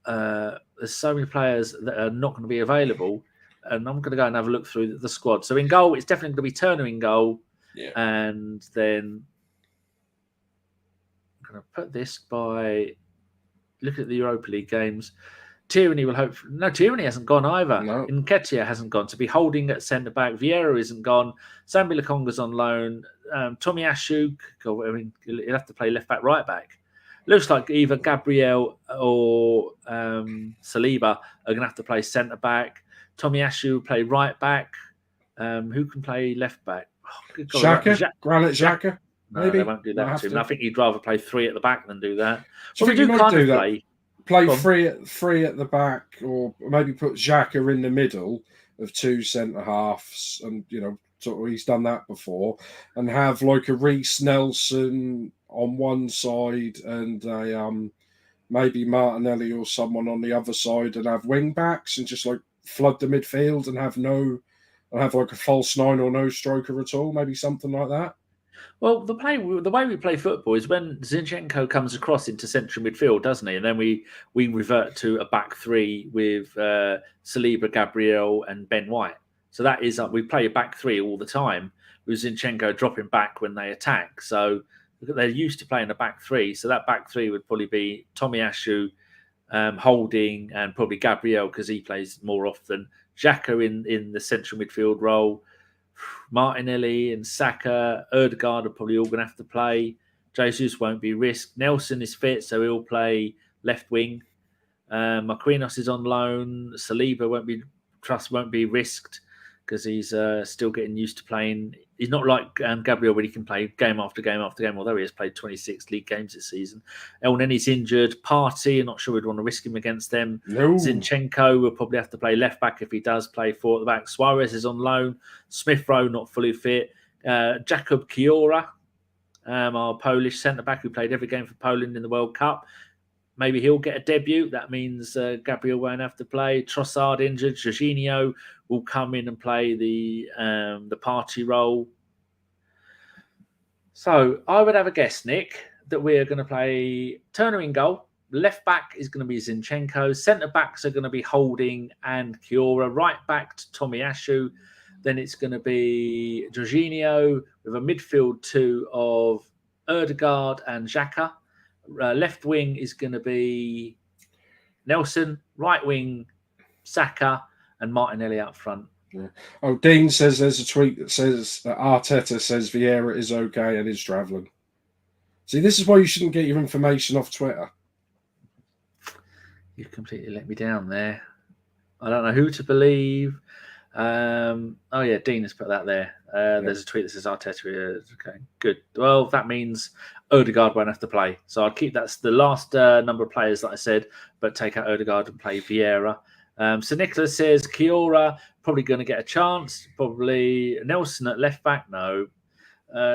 there's so many players that are not going to be available. And I'm going to go and have a look through the squad. So in goal, it's definitely going to be Turner in goal. Yeah. And then I'm going to put this by looking at the Europa League games. Tierney will hope... No, Tierney hasn't gone either. No. Nketiah hasn't gone. To be holding at centre-back. Vieira isn't gone. Sambi Lokonga's on loan. Tomiyasu, he'll have to play left-back, right-back. Looks like either Gabriel or Saliba are going to have to play centre-back. Tomiyasu will play right-back. Who can play left-back? Xhaka? Granit Xhaka? No, maybe? they won't do that to him. I think he'd rather play 3 at the back than do that. So they do kind of play... Play 3 at the back, or maybe put Xhaka in the middle of 2 centre halves, and he's done that before, and have like a Reece Nelson on one side and a maybe Martinelli or someone on the other side, and have wing backs and just like flood the midfield and have like a false 9 or no striker at all, maybe something like that. Well, the way we play football is when Zinchenko comes across into central midfield, doesn't he? And then we revert to a back 3 with Saliba, Gabriel, and Ben White. So that is we play a back 3 all the time with Zinchenko dropping back when they attack. So they're used to playing a back 3. So that back 3 would probably be Tomiyasu, Holding, and probably Gabriel because he plays more often. Xhaka in the central midfield role. Martinelli and Saka, Odegaard are probably all going to have to play. Jesus won't be risked. Nelson is fit, so he'll play left wing. Marquinhos is on loan. Saliba won't be risked because he's still getting used to playing. He's not like Gabriel, where he can play game after game after game, although he has played 26 league games this season. Elneny's injured. Partey, I'm not sure we'd want to risk him against them. No. Zinchenko will probably have to play left back if he does play 4 at the back. Suarez is on loan. Smith Rowe not fully fit. Jakub Kiora, our Polish centre-back who played every game for Poland in the World Cup. Maybe he'll get a debut. That means Gabriel won't have to play. Trossard injured. Jorginho will come in and play the Partey role. So I would have a guess, Nick, that we are going to play Turner in goal. Left back is going to be Zinchenko. Centre backs are going to be Holding and Kiora. Right back to Tomiyasu. Then it's going to be Jorginho with a midfield 2 of Odegaard and Xhaka. Left wing is going to be Nelson. Right wing, Saka, and Martinelli up front. Yeah. Oh, Dean says there's a tweet that says that Arteta says Vieira is okay and is travelling. See, this is why you shouldn't get your information off Twitter. You've completely let me down there. I don't know who to believe. Oh yeah, Dean has put that there. There's a tweet that says Arteta. Okay, good. Well, that means Odegaard won't have to play. So I'll keep that's the last number of players that I said, but take out Odegaard and play Vieira. So Nicholas says Kiora probably going to get a chance. Probably Nelson at left back. No.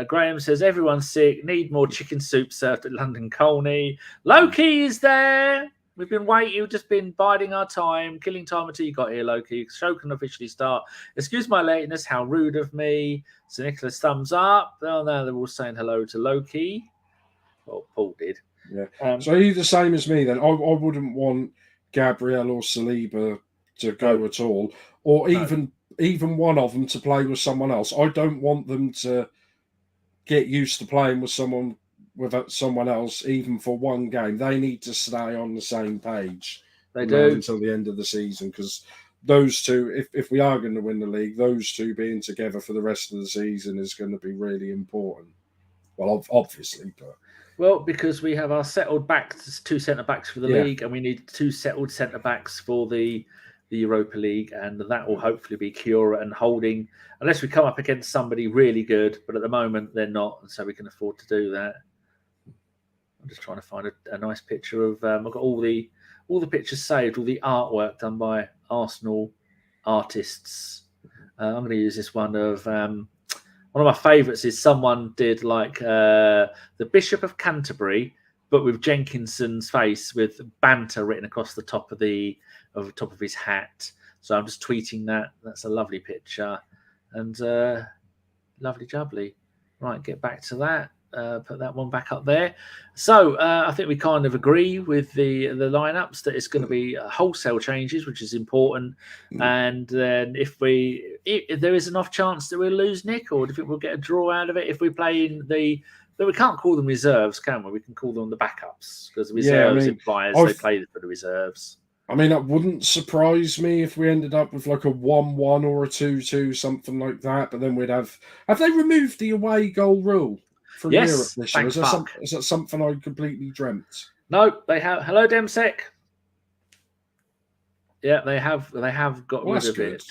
Graham says everyone's sick. Need more chicken soup served at London Colney. Loki is there. We've been waiting. We've just been biding our time, killing time until you got here, Loki. Show can officially start. Excuse my lateness. How rude of me. So Nicholas, thumbs up. Oh, now they're all saying hello to Loki. Well, Paul did. Yeah. So are you the same as me then? I wouldn't want Gabriel or Saliba to go at all, or even one of them to play with someone else. I don't want them to get used to playing with someone else, even for one game. They need to stay on the same page. They do until the end of the season, because those two, if we are going to win the league, those two being together for the rest of the season is going to be really important. Well, obviously, but. Well, because we have our settled backs, 2 centre-backs for the league, and we need 2 settled centre-backs for the Europa League, and that will hopefully be Kiora and Holding, unless we come up against somebody really good, but at the moment they're not, and so we can afford to do that. I'm just trying to find a nice picture of... I've got all the pictures saved, all the artwork done by Arsenal artists. I'm going to use this one of... one of my favourites is someone did like the Bishop of Canterbury, but with Jenkinson's face with banter written across the top of his hat. So I'm just tweeting that. That's a lovely picture, and lovely jubbly. Right, get back to that. Put that one back up there. So I think we kind of agree with the lineups that it's going to be wholesale changes, which is important. And then if there is enough chance that we'll lose, Nick, or do you think we'll get a draw out of it if we play in but we can't call them reserves, can we? We can call them the backups, because the reserves implies they play for the reserves. I mean, it wouldn't surprise me if we ended up with like a 1-1 or a 2-2, something like that. But then we'd have they removed the away goal rule from Europe this year? Is that something I completely dreamt? No, they have. Hello, Demsek. Yeah, they have got rid of it.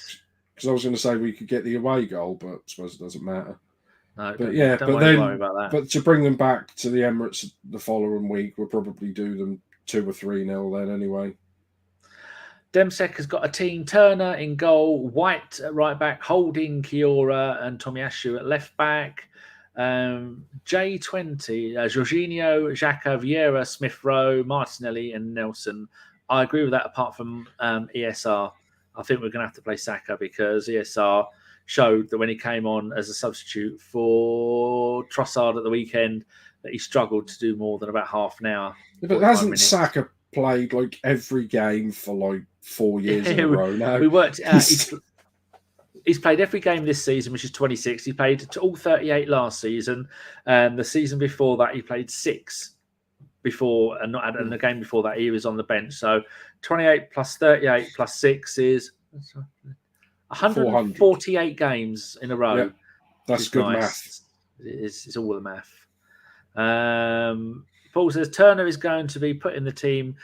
Because I was going to say we could get the away goal, but I suppose it doesn't matter. No, but yeah, don't worry about that. But to bring them back to the Emirates the following week, we'll probably do them 2 or 3-0 then anyway. Demsek has got a team: Turner in goal, White at right back, Holding, Kiora, and Tomiyasu at left back. J20, Jorginho, Xhaka, Vieira, Smith Rowe, Martinelli, and Nelson. I agree with that. Apart from ESR, I think we're going to have to play Saka, because ESR showed that when he came on as a substitute for Trossard at the weekend, that he struggled to do more than about half an hour. Yeah, but hasn't Saka played like every game for like 4 years in a row now? We worked. He's played every game this season, which is 26. He played all 38 last season, and the season before that he played 6. Before and the game before that he was on the bench. So 28 plus 38 plus 6 is 148 games in a row. Yep. That's good math. It's all the math. Paul says Turner is going to be putting the team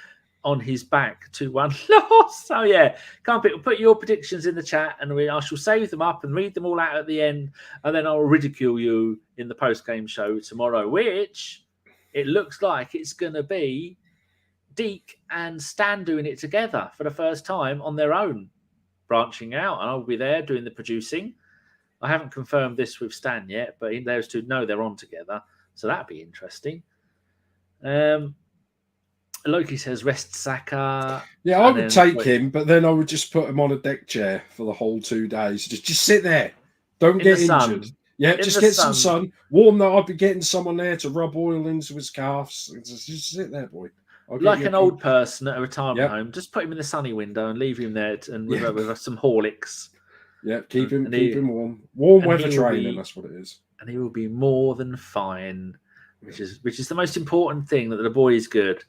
on his back 2-1 loss. So yeah, can't put your predictions in the chat, and I shall save them up and read them all out at the end, and then I'll ridicule you in the post-game show tomorrow, which it looks like it's going to be Deke and Stan doing it together for the first time on their own, branching out, and I'll be there doing the producing. I haven't confirmed this with Stan yet, but those two know they're on together, so that'd be interesting. Loki says rest Saka. Yeah, I would take him, but then I would just put him on a deck chair for the whole 2 days. Just sit there. Don't get injured. Yeah, just get some sun. Warm that up and getting someone there to rub oil into his calves. Just sit there, boy. Like an old person at a retirement home, just put him in the sunny window and leave him there with some Horlicks. Yeah, keep him warm. Warm weather training, that's what it is. And he will be more than fine, which is the most important thing, that the boy is good.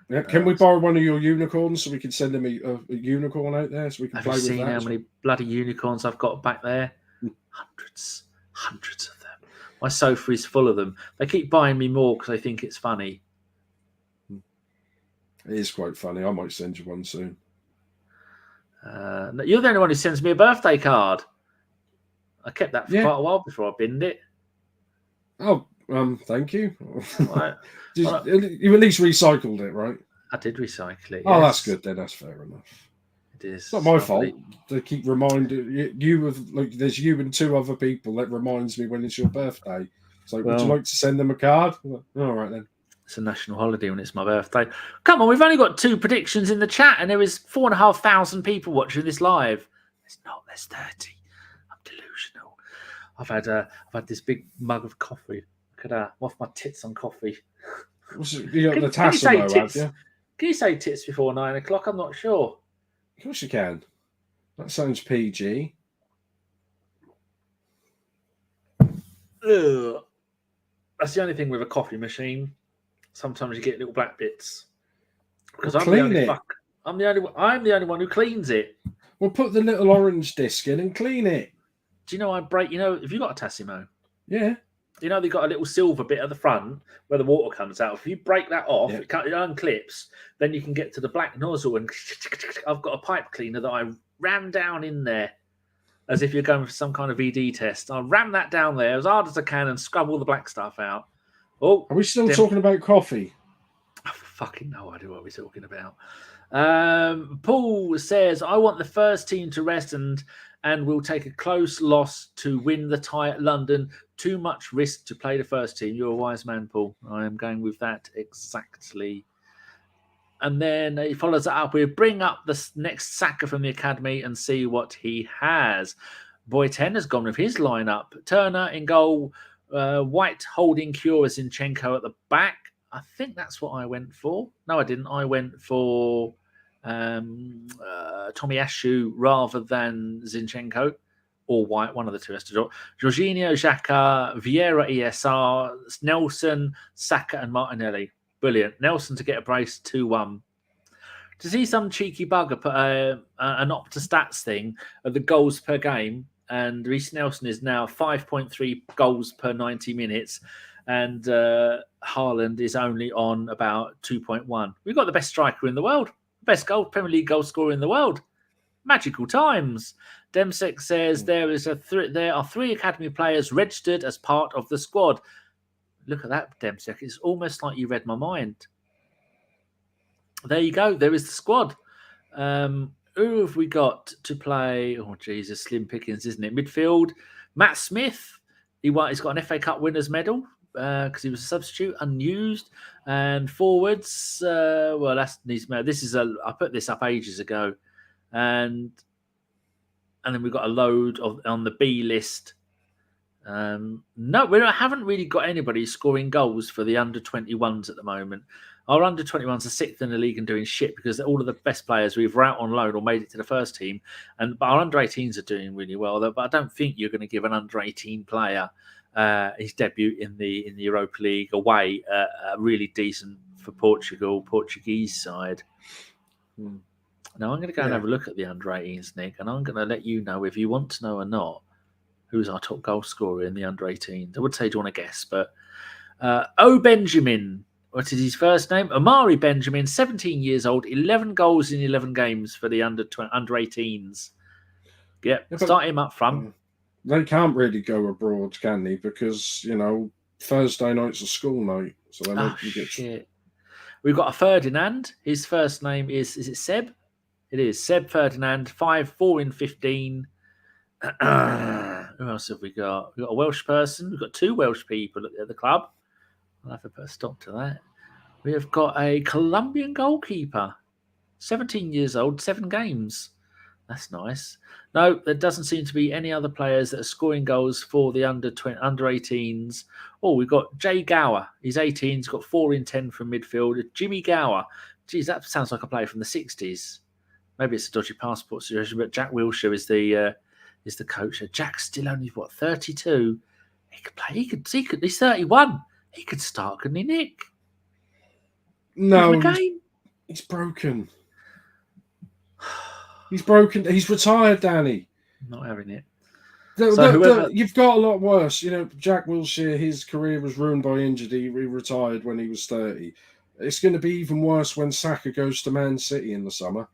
Yeah, can we borrow one of your unicorns so we can send him a unicorn out there so we can play with that? Have you seen how many bloody unicorns I've got back there? Hundreds of them. My sofa is full of them. They keep buying me more because they think it's funny. It is quite funny. I might send you one soon. You're the only one who sends me a birthday card. I kept that for quite a while before I binned it. Oh, thank you. Right. You at least recycled it, right? I did recycle it. Oh, that's good then. That's fair enough. It is. It's not my fault. They keep reminding you of, like, there's you and 2 other people that reminds me when it's your birthday. So would you like to send them a card? All right then. It's a national holiday when it's my birthday. Come on, we've only got 2 predictions in the chat, and there is 4,500 people watching this live. It's not. There's 30. I'm delusional. I've had this big mug of coffee. Look at that. I'm off my tits on coffee. You got the tassel though, have you? Can you say tits before 9 o'clock? I'm not sure. Of course you can. That sounds PG. Ugh. That's the only thing with a coffee machine. Sometimes you get little black bits. Because I'm the only one who cleans it. Well, put the little orange disc in and clean it. Do you know have you got a Tassimo? Yeah. You know, they've got a little silver bit at the front where the water comes out. If you break that off, it unclips, then you can get to the black nozzle. And I've got a pipe cleaner that I ram down in there as if you're going for some kind of ED test. I'll ram that down there as hard as I can and scrub all the black stuff out. Oh, are we still talking about coffee? I've fucking no idea what we're talking about. Paul says, I want the first team to rest and we'll take a close loss to win the tie at London. Too much risk to play the first team. You're a wise man, Paul. I am going with that exactly. And then he follows it up with bring up the next Saka from the academy and see what he has. Boyten has gone with his lineup. Turner in goal. White holding Kieran, Zinchenko at the back. I think that's what I went for. No, I didn't. I went for Tomiyasu rather than Zinchenko or White. One of the two has to drop. Jorginho, Xhaka, Vieira, ESR, Nelson, Saka, and Martinelli. Brilliant. Nelson to get a brace 2-1. To see some cheeky bugger put an Opta stats thing of the goals per game, and Reece Nelson is now 5.3 goals per 90 minutes, and Haaland is only on about 2.1. We've got the best striker in the world, best Premier League goal scorer in the world. Magical times. Demsek says there are 3 academy players registered as part of the squad. Look at that, Demsek. It's almost like you read my mind. There you go. There is the squad. Who have we got to play? Oh, Jesus, slim pickings, isn't it? Midfield, Matt Smith. He's got an FA Cup winners medal because he was a substitute, unused. And forwards, this is I put this up ages ago, and then we've got a load on the B list. No, haven't really got anybody scoring goals for the under-21s at the moment. Our under-21s are 6th in the league and doing shit because all of the best players we've out on loan or made it to the first team. But our under-18s are doing really well. But I don't think you're going to give an under-18 player his debut in the Europa League away really decent for Portuguese side. Now I'm going to go and have a look at the under-18s, Nick, and I'm going to let you know if you want to know or not who's our top goal scorer in the under-18s. I would say, do you want to guess? But O Benjamin. What is his first name? Omari Benjamin, 17 years old, 11 goals in 11 games for the under 18s. Yep, Yeah, start him up front. They can't really go abroad, can they? Because, Thursday night's a school night. So they shit. We've got a Ferdinand. His first name is it Seb? It is Seb Ferdinand, 5'4" in 15. Who else have we got? We've got a Welsh person. We've got 2 Welsh people at the club. I'll have to put a stop to that. We have got a Colombian goalkeeper, 17 years old, 7 games. That's nice. No, there doesn't seem to be any other players that are scoring goals for the under 18s. Oh, we've got Jay Gower. He's 18. He's got 4 in 10 from midfield. Jimmy Gower. Geez, that sounds like a player from the 60s. Maybe it's a dodgy passport situation, but Jack Wilshere is the coach. Jack's still only 32. He could play. He could. He's 31. He could start, couldn't he, Nick? No, he's broken. He's broken. He's retired, Danny. Not having it. You've got a lot worse. Jack Wilshere, his career was ruined by injury. He retired when he was 30. It's going to be even worse when Saka goes to Man City in the summer.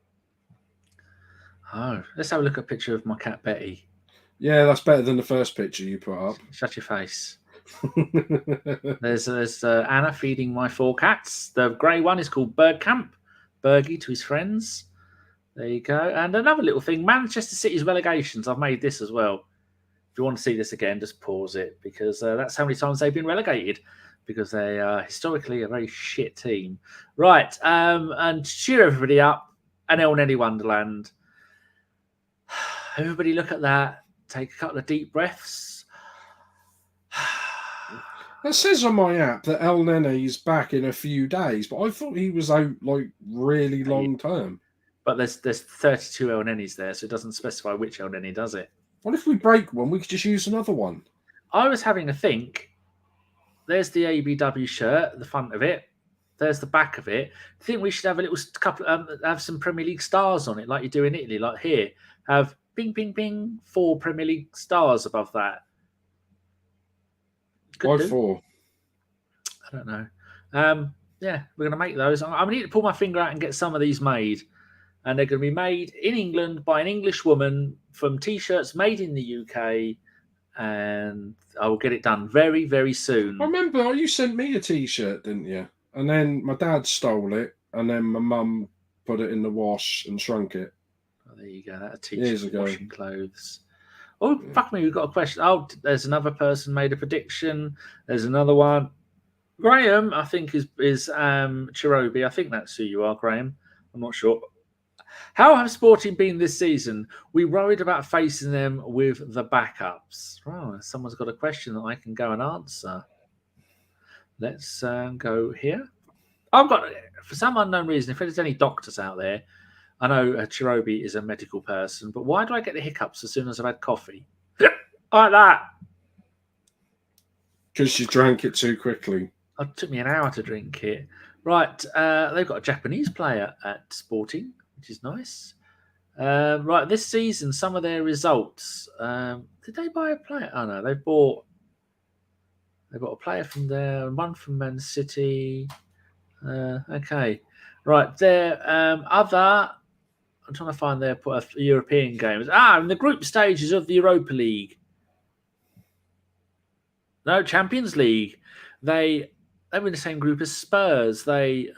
Oh, let's have a look at a picture of my cat Betty. Yeah, that's better than the first picture you put up. Shut your face. There's Anna feeding my 4 cats. The grey one is called Bergkamp. Bergie to his friends. There you go. And another little thing, Manchester City's relegations. I've made this as well. If you want to see this again, just pause it, because that's how many times they've been relegated, because they are historically a very shit team. Right, and cheer everybody up. And El Neni Wonderland. Everybody look at that. Take a couple of deep breaths. It says on my app that El Nene is back in a few days, but I thought he was out really long term. But there's 32 El Nenis there, so it doesn't specify which El Neni, does it? What if we break one? We could just use another one. I was having a think. There's the ABW shirt, the front of it. There's the back of it. I think we should have a little couple, have some Premier League stars on it, like you do in Italy. Like here, have bing, bing, bing, 4 Premier League stars above that. Why 4? I don't know. Yeah, we're going to make those. I need to pull my finger out and get some of these made. And they're going to be made in England by an English woman from T-shirts made in the UK. And I will get it done very, very soon. I remember you sent me a T-shirt, didn't you? And then my dad stole it. And then my mum put it in the wash and shrunk it. Oh, there you go. That's a T-shirt for washing clothes. Oh, fuck me, we've got a question. Oh, there's another person made a prediction. There's another one. Graham, I think, is Chirobi. I think that's who you are, Graham. I'm not sure. How have Sporting been this season? We worried about facing them with the backups. Oh, someone's got a question that I can go and answer. Let's go here. I've got, for some unknown reason, if there's any doctors out there, I know Chirobi is a medical person, but why do I get the hiccups as soon as I've had coffee? Like that. Because you drank it too quickly. It took me an hour to drink it. Right, they've got a Japanese player at Sporting, which is nice. Right, this season, some of their results. Did they buy a player? Oh, no, they bought a player from there, one from Man City. Okay. Right, their other... I'm trying to find their European games. In the group stages of the Europa League. No, Champions League. They were in the same group as Spurs. They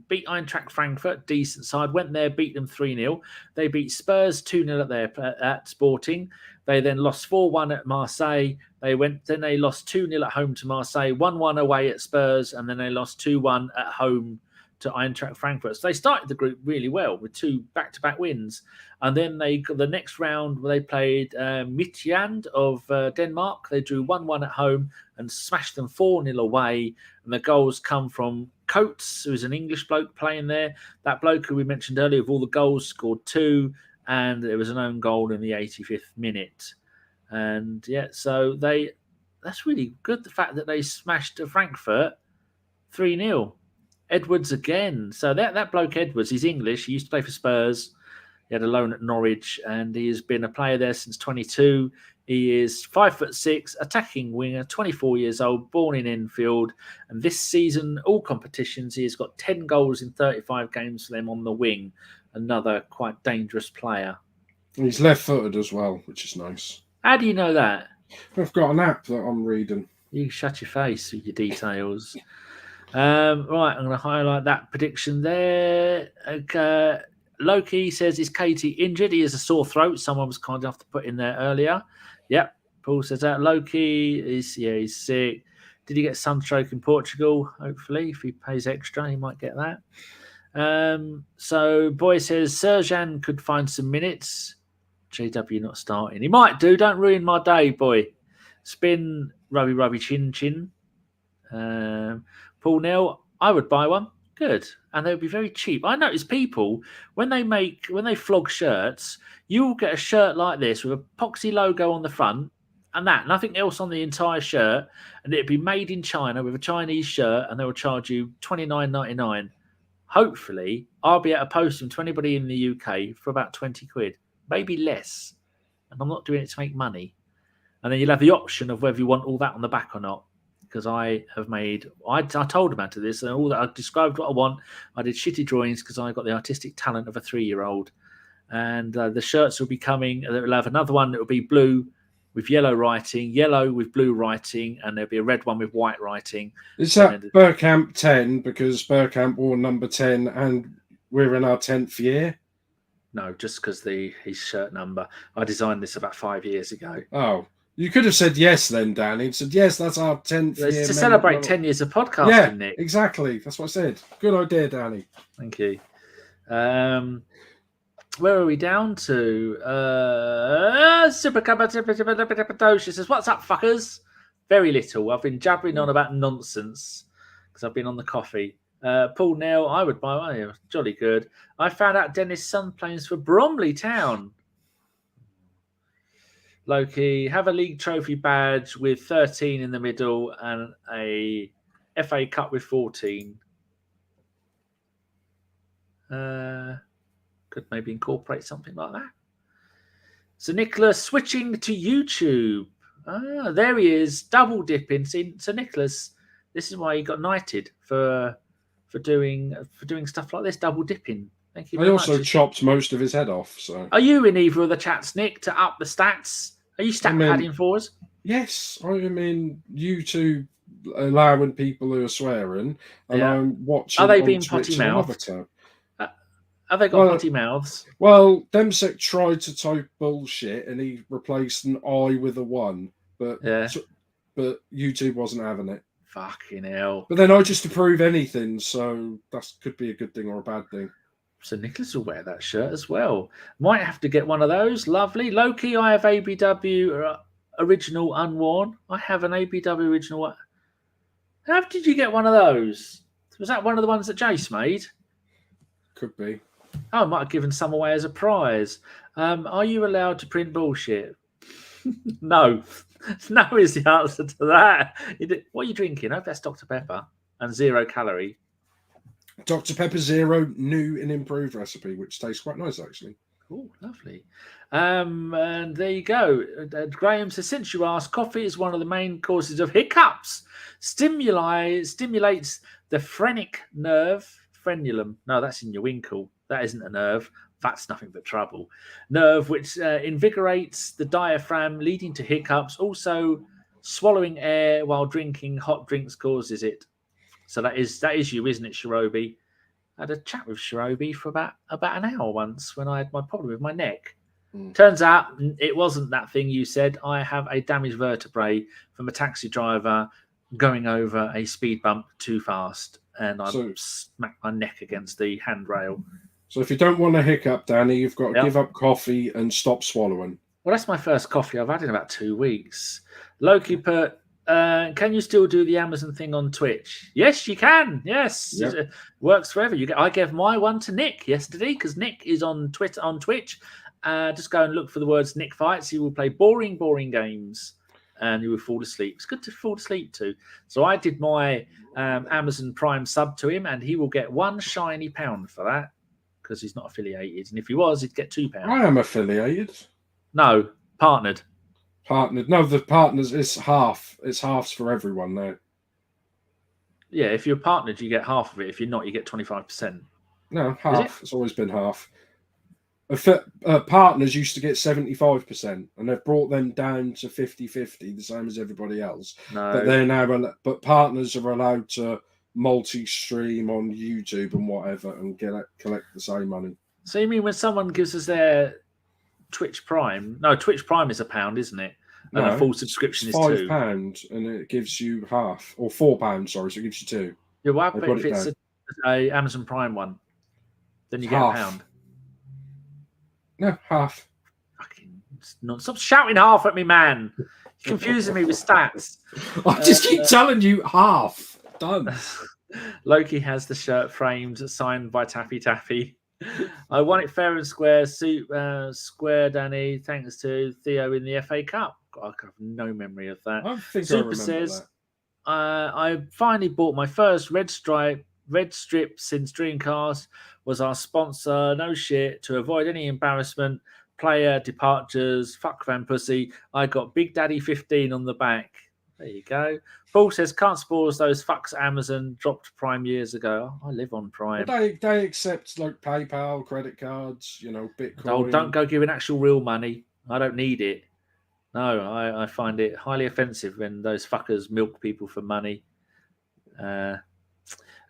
beat Eintracht Frankfurt, decent side. Went there, beat them 3-0. They beat Spurs 2-0 at Sporting. They then lost 4-1 at Marseille. Then they lost 2-0 at home to Marseille, 1-1 away at Spurs, and then they lost 2-1 at home to Eintracht Frankfurt. So they started the group really well with 2 back-to-back wins. And then the next round where they played Midtjylland of Denmark. They drew 1-1 at home and smashed them 4-0 away. And the goals come from Coates, who's an English bloke playing there. That bloke who we mentioned earlier, with all the goals, scored 2. And there was an own goal in the 85th minute. And yeah, so that's really good, the fact that they smashed Frankfurt 3-0. Edwards again. So that bloke Edwards, he's English. He used to play for Spurs. He had a loan at Norwich, and he has been a player there since 22. He is 5'6", attacking winger, 24 years old, born in Enfield. And this season, all competitions, he has got 10 goals in 35 games for them on the wing. Another quite dangerous player. He's left-footed as well, which is nice. How do you know that? I've got an app that I'm reading. You can shut your face with your details. Right, I'm going to highlight that prediction there. Okay. Loki says, is Katie injured? He has a sore throat. Someone was kind enough to put in there earlier. Yep. Paul says that. Loki is, he's sick. Did he get sunstroke in Portugal? Hopefully, if he pays extra, he might get that. So Boy says Serjan could find some minutes. JW not starting. He might do. Don't ruin my day, Boy. Spin, rubby, chin. Paul Neal, I would buy one. Good. And they would be very cheap. I notice people, when they flog shirts, you will get a shirt like this with a Poxy logo on the front and nothing else on the entire shirt. And it'd be made in China with a Chinese shirt, and they will charge you $29.99. Hopefully, I'll be able to post them to anybody in the UK for about 20 quid, maybe less. And I'm not doing it to make money. And then you'll have the option of whether you want all that on the back or not. Because I told him how to this, and all that I described what I want. I did shitty drawings because I got the artistic talent of a 3-year-old. And the shirts will be coming. They'll have another one that will be blue with yellow writing, yellow with blue writing, and there'll be a red one with white writing. Is that Bergkamp 10? Because Bergkamp wore number 10, and we're in our 10th year. No, just because his shirt number. I designed this about 5 years ago. Oh. You could have said yes then, Danny. You said, yes, that's our 10th year. It's to celebrate 10 years of podcasting, yeah, Nick. Exactly. That's what I said. Good idea, Danny. Thank you. Where are we down to? Super says, what's up, fuckers? Very little. I've been jabbering on about nonsense because I've been on the coffee. Paul Neal, I would buy one. Yeah, jolly good. I found out Dennis' son plays for Bromley Town. Loki, have a league trophy badge with 13 in the middle and a FA Cup with 14. Could maybe incorporate something like that. So Nicholas switching to YouTube. There he is, double dipping. See, so Nicholas, this is why he got knighted for doing stuff like this, double dipping. Thank you very much. I also chopped most of his head off. So, are you in either of the chats, Nick, to up the stats? Are you stat padding for us? Yes, I mean YouTube allowing people who are swearing, and I'm watching. Are they being potty mouthed? Have they got potty mouths? Well, Demsek tried to type bullshit, and he replaced an I with a 1, but YouTube wasn't having it. Fucking hell! But then I just approve anything, so that could be a good thing or a bad thing. So Nicholas will wear that shirt as well. Might have to get one of those. Lovely. Loki, I have ABW original unworn. I have an ABW original. How did you get one of those? Was that one of the ones that Jace made? Could be. Oh, I might have given some away as a prize. Are you allowed to print bullshit? No. No is the answer to that. What are you drinking? I hope that's Dr. Pepper and 0 calorie. Dr. Pepper Zero, new and improved recipe, which tastes quite nice, actually. Oh, lovely. And there you go. Graham says, since you asked, coffee is one of the main causes of hiccups. Stimulates the phrenic nerve. Frenulum. No, that's in your winkle. That isn't a nerve. That's nothing but trouble. Nerve, which invigorates the diaphragm, leading to hiccups. Also, swallowing air while drinking hot drinks causes it. So that is you, isn't it, Shirobi? I had a chat with Shirobi for about an hour once when I had my problem with my neck. Turns out it wasn't that thing you said. I have a damaged vertebrae from a taxi driver going over a speed bump too fast, and I smacked my neck against the handrail. So if you don't want a hiccup, Danny, you've got to give up coffee and stop swallowing. Well, that's my first coffee I've had in about 2 weeks. Loki put, can you still do the Amazon thing on Twitch? Yes, you can. Yes, it works forever. I gave my one to Nick yesterday because Nick is on Twitch. Just go and look for the words Nick Fights. He will play boring games, and you will fall asleep. It's good to fall asleep to. So I did my Amazon Prime sub to him, and he will get £1 shiny for that because he's not affiliated. And if he was, he'd get £2. I am affiliated. No, partnered. Partnered. No, the partners is half. It's halves for everyone now. Yeah, if you're partnered, you get half of it. If you're not, you get 25%. No, half. It's always been half. Partners used to get 75%, and they've brought them down to 50-50, the same as everybody else. No. But they're now, but partners are allowed to multi-stream on YouTube and whatever, and collect the same money. So you mean when someone gives us their Twitch Prime? No, Twitch Prime is £1, isn't it? And a full subscription is £5, and it gives you half, or £4. Sorry, so it gives you 2. Yeah, what if it's a Amazon Prime one? Then you get £1. No, half. Fucking stop shouting half at me, man. You're confusing me with stats. I just keep telling you half. Done. Loki has the shirt framed, signed by Taffy Taffy. I want it fair and square. Square, Danny. Thanks to Theo in the FA Cup. I have no memory of that. I think Super says, I finally bought my first red strip since Dreamcast was our sponsor. No shit. To avoid any embarrassment, player departures, fuck Van Pussy, I got Big Daddy 15 on the back. There you go. Paul says, can't spoil those fucks Amazon dropped Prime years ago. I live on Prime. They accept like PayPal, credit cards, Bitcoin. Oh, don't go giving actual real money. I don't need it. No, I find it highly offensive when those fuckers milk people for money.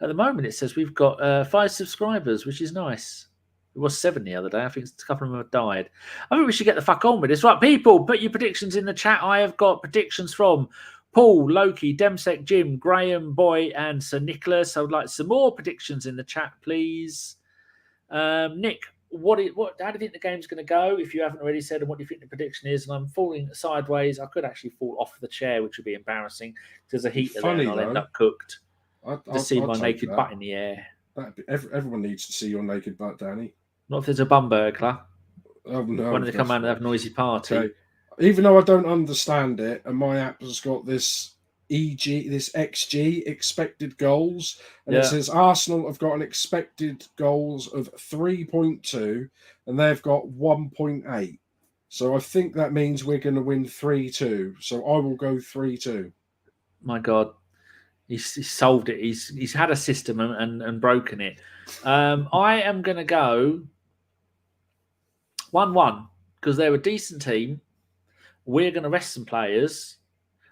At the moment, it says we've got 5 subscribers, which is nice. It was 7 the other day. I think a couple of them have died. I think we should get the fuck on with this. Right, people, put your predictions in the chat. I have got predictions from Paul, Loki, Demsek, Jim, Graham, Boy, and Sir Nicholas. I would like some more predictions in the chat, please. Nick, how do you think the game's going to go? If you haven't already said, and what do you think the prediction is? And I'm falling sideways. I could actually fall off the chair, which would be embarrassing. There's a heater there, and I'll end up cooked. To see my naked butt in the air. Everyone needs to see your naked butt, Danny. Not if there's a bum burglar. Oh, no. When they come out and have a noisy party. Okay. Even though I don't understand it, and my app has got this XG, expected goals, and it says Arsenal have got an expected goals of 3.2, and they've got 1.8. So I think that means we're going to win 3-2. So I will go 3-2. My God. He's solved it. He's had a system and broken it. I am going to go 1-1 because they're a decent team. We're going to rest some players.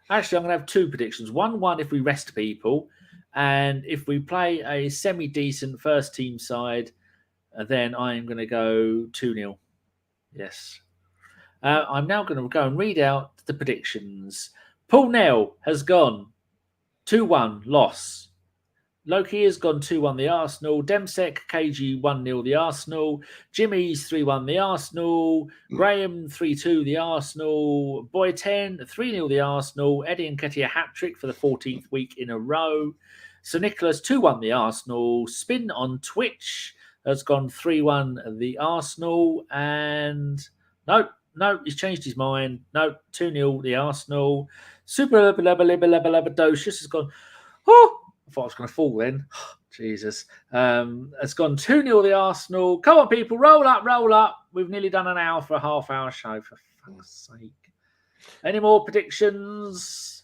Actually, I'm going to have 2 predictions. 1-1 if we rest people. And if we play a semi-decent first team side, then I am going to go 2-0. Yes. I'm now going to go and read out the predictions. Paul Nell has gone 2-1 loss. Loki has gone 2-1 the Arsenal. Demsek, KG 1-0 the Arsenal. Jimmy's 3-1 the Arsenal. Graham 3-2 the Arsenal. Boy 10 3-0 the Arsenal. Eddie and Nketiah hat-trick for the 14th week in a row. Sir Nicholas 2-1 the Arsenal. Spin on Twitch has gone 3-1 the Arsenal. And no, he's changed his mind. No, 2-0 the Arsenal. Super Labadocious has gone, oh, I thought I was going to fall then. Jesus. Has gone 2-0 the Arsenal. Come on, people, roll up. We've nearly done an hour for a half-hour show, for fuck's sake. Any more predictions?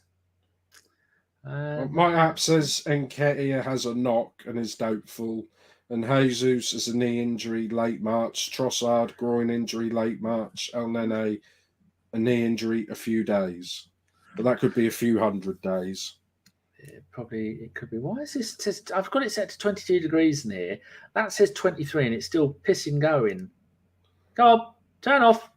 My app says Nketiah has a knock and is doubtful. And Jesus is a knee injury late March. Trossard, groin injury late March. El Nene, a knee injury a few days. But that could be a few hundred days. It could be. Why is this? I've got it set to 22 degrees in here. That says 23 and it's still pissing going. Go on, turn off.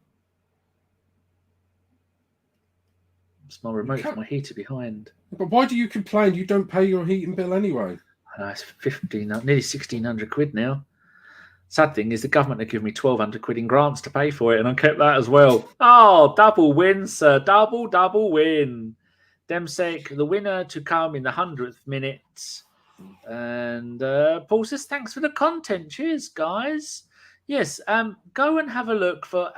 It's my remote for my heater behind. But why do you complain? You don't pay your heating bill anyway. I know, it's nearly 1,600 quid now. Sad thing is the government have given me 1,200 quid in grants to pay for it, and I kept that as well. Oh, double win, sir. Double win. Demsek, the winner to come in the 100th minute. And Paul says, thanks for the content. Cheers, guys. Yes, go and have a look for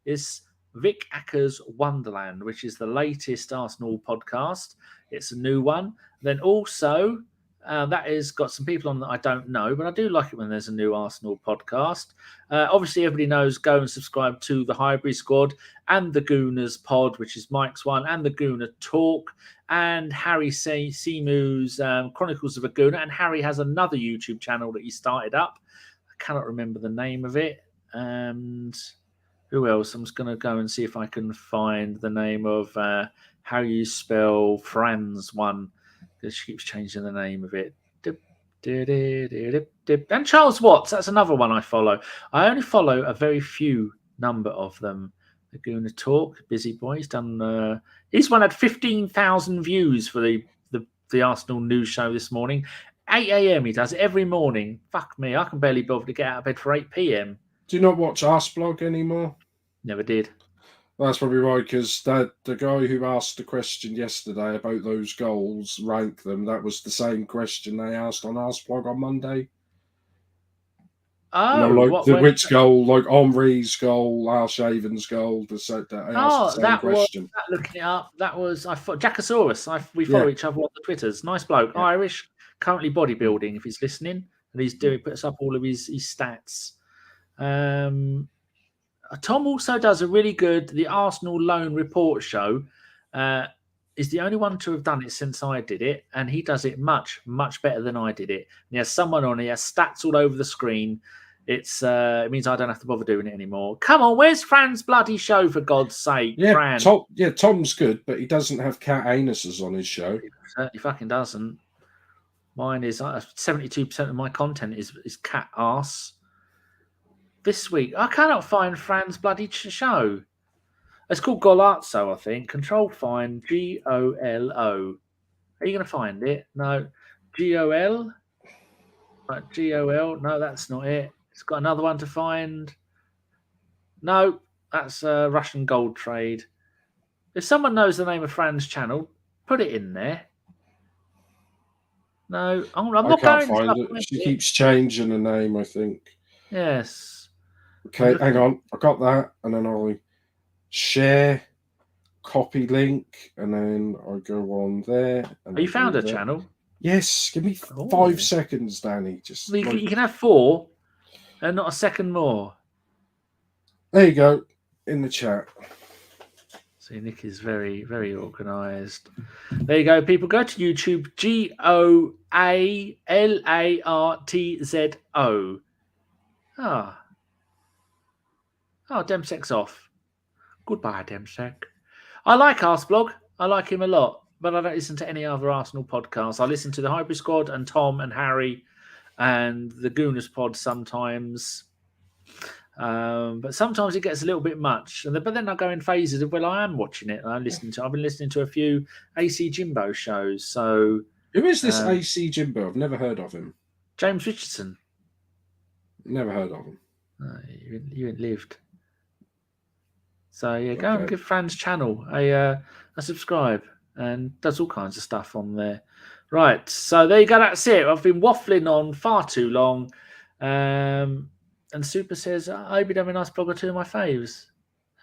it's Vic Acker's Wonderland, which is the latest Arsenal podcast. It's a new one. Then also, That has got some people on that I don't know, but I do like it when there's a new Arsenal podcast. Obviously, everybody knows, go and subscribe to the Highbury Squad and the Gooners Pod, which is Mike's one, and the Gooner Talk, and Harry Seamu's Chronicles of a Gooner. And Harry has another YouTube channel that he started up. I cannot remember the name of it. And who else? I'm just going to go and see if I can find the name of how you spell Franz one, because she keeps changing the name of it. And Charles Watts, that's another one I follow. I only follow a very few number of them. The Gooner Talk, busy boy. He's done. His one had 15,000 views for the Arsenal news show this morning. 8 a.m. he does it every morning. Fuck me, I can barely bother to get out of bed for 8 p.m. Do you not watch Arsblog anymore? Never did. That's probably right, because the guy who asked the question yesterday about those goals, rank them, that was the same question they asked on Arsblog on Monday. Oh, which goal, like Henry's goal, Arshaven's goal, they asked the same question. Looking it up, that was Jackosaurus. We follow each other on the Twitters. Nice bloke, Irish, currently bodybuilding. If he's listening, and puts up all of his stats. Tom also does a really good The Arsenal Loan Report show. Is the only one to have done it since I did it, and he does it much, much better than I did it. And he has someone on, he has stats all over the screen. It means I don't have to bother doing it anymore. Come on, where's Fran's bloody show, for God's sake? Yeah, Fran. Tom's good, but he doesn't have cat anuses on his show. He certainly fucking doesn't. Mine is 72% of my content is cat arse. This week, I cannot find Fran's bloody show. It's called Golazzo, I think. Control find Golo. Are you going to find it? No. GOL? Right, GOL? No, that's not it. It's got another one to find. No, that's a Russian gold trade. If someone knows the name of Fran's channel, put it in there. No, I'm not I can't going find it. She keeps changing the name, I think. Yes. Okay, hang on. I got that, and then I'll share, copy link, and then I go on there. And you found a channel? Yes. Give me 5 seconds, Danny. Just you can have 4, and not a second more. There you go, in the chat. See, Nick is very, very organised. There you go, people. Go to YouTube. GOALARTZO. Oh, Demsek's off. Goodbye, Demsek. I like Arsblog. I like him a lot, but I don't listen to any other Arsenal podcasts. I listen to the Hybrid Squad and Tom and Harry and the Gooners Pod sometimes. But sometimes it gets a little bit much. But then I go in phases of, I am watching it. I've been listening to a few AC Jimbo shows. So who is this AC Jimbo? I've never heard of him. James Richardson. Never heard of him. You ain't lived. So go and give Fran's channel a subscribe, and does all kinds of stuff on there. Right, so there you go. That's it. I've been waffling on far too long. And Super says, I hope you have a nice blog or two of my faves.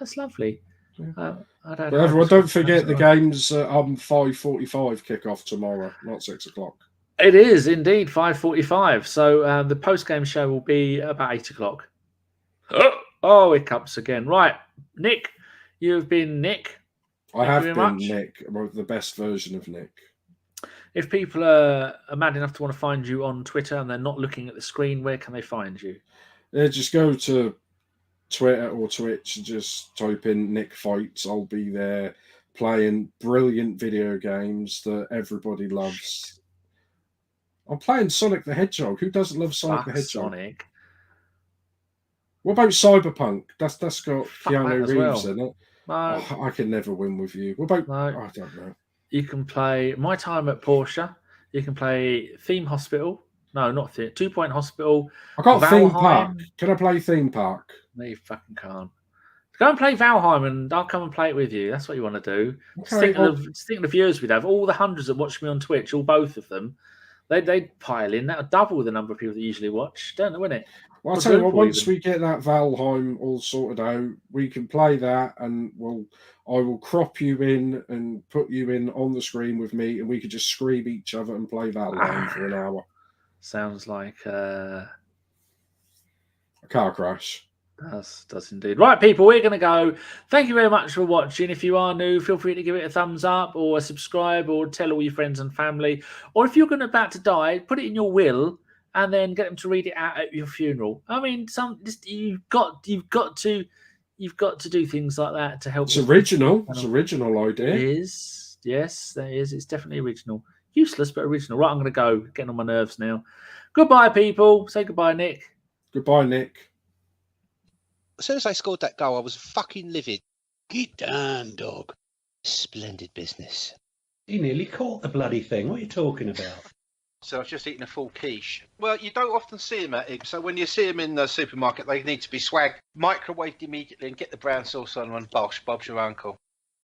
That's lovely. Yeah. Everyone, don't forget the game's 5:45 kickoff tomorrow, not 6 o'clock. It is indeed 5:45. So the post-game show will be about 8 o'clock. Oh, hiccups again. Right, Nick, you have been Nick. I have been Nick, the best version of Nick. If people are mad enough to want to find you on Twitter and they're not looking at the screen, where can they find you? Just go to Twitter or Twitch and just type in Nick Fights. I'll be there playing brilliant video games that everybody loves. I'm playing Sonic the Hedgehog. Who doesn't love Sonic the Hedgehog? Sonic. What about Cyberpunk? That's got Keanu Reeves in it. No. I can never win with you. What about? No. I don't know. You can play My Time at Porsche. You can play Theme Hospital. No, not 2 Point Hospital. I got Theme Park. Can I play Theme Park? No, you fucking can't. Go and play Valheim, and I'll come and play it with you. That's what you want to do. Okay, think of the viewers we'd have. All the hundreds that watch me on Twitch, both of them. They'd pile in. That would double the number of people that usually watch, don't they, wouldn't it? Well, I'll tell you what, once we get that Valheim all sorted out, we can play that, and I will crop you in and put you in on the screen with me, and we could just scream each other and play Valheim for an hour. Sounds like a car crash. Does indeed. Right, people, we're going to go. Thank you very much for watching. If you are new, feel free to give it a thumbs up or a subscribe or tell all your friends and family. Or if you're about to die, put it in your will and then get them to read it out at your funeral. I mean, you've got to do things like that to help. It's original. It's an original idea. It is. Yes, there is. It's definitely original. Useless, but original. Right, I'm going to go. Getting on my nerves now. Goodbye, people. Say goodbye, Nick. Goodbye, Nick. As soon as I scored that goal, I was fucking livid. Get down, dog. Splendid business. He nearly caught the bloody thing. What are you talking about? So I was just eating a full quiche. Well, you don't often see them at it. So when you see them in the supermarket, they need to be swagged, microwaved immediately, and get the brown sauce on and bosh, Bob's your uncle.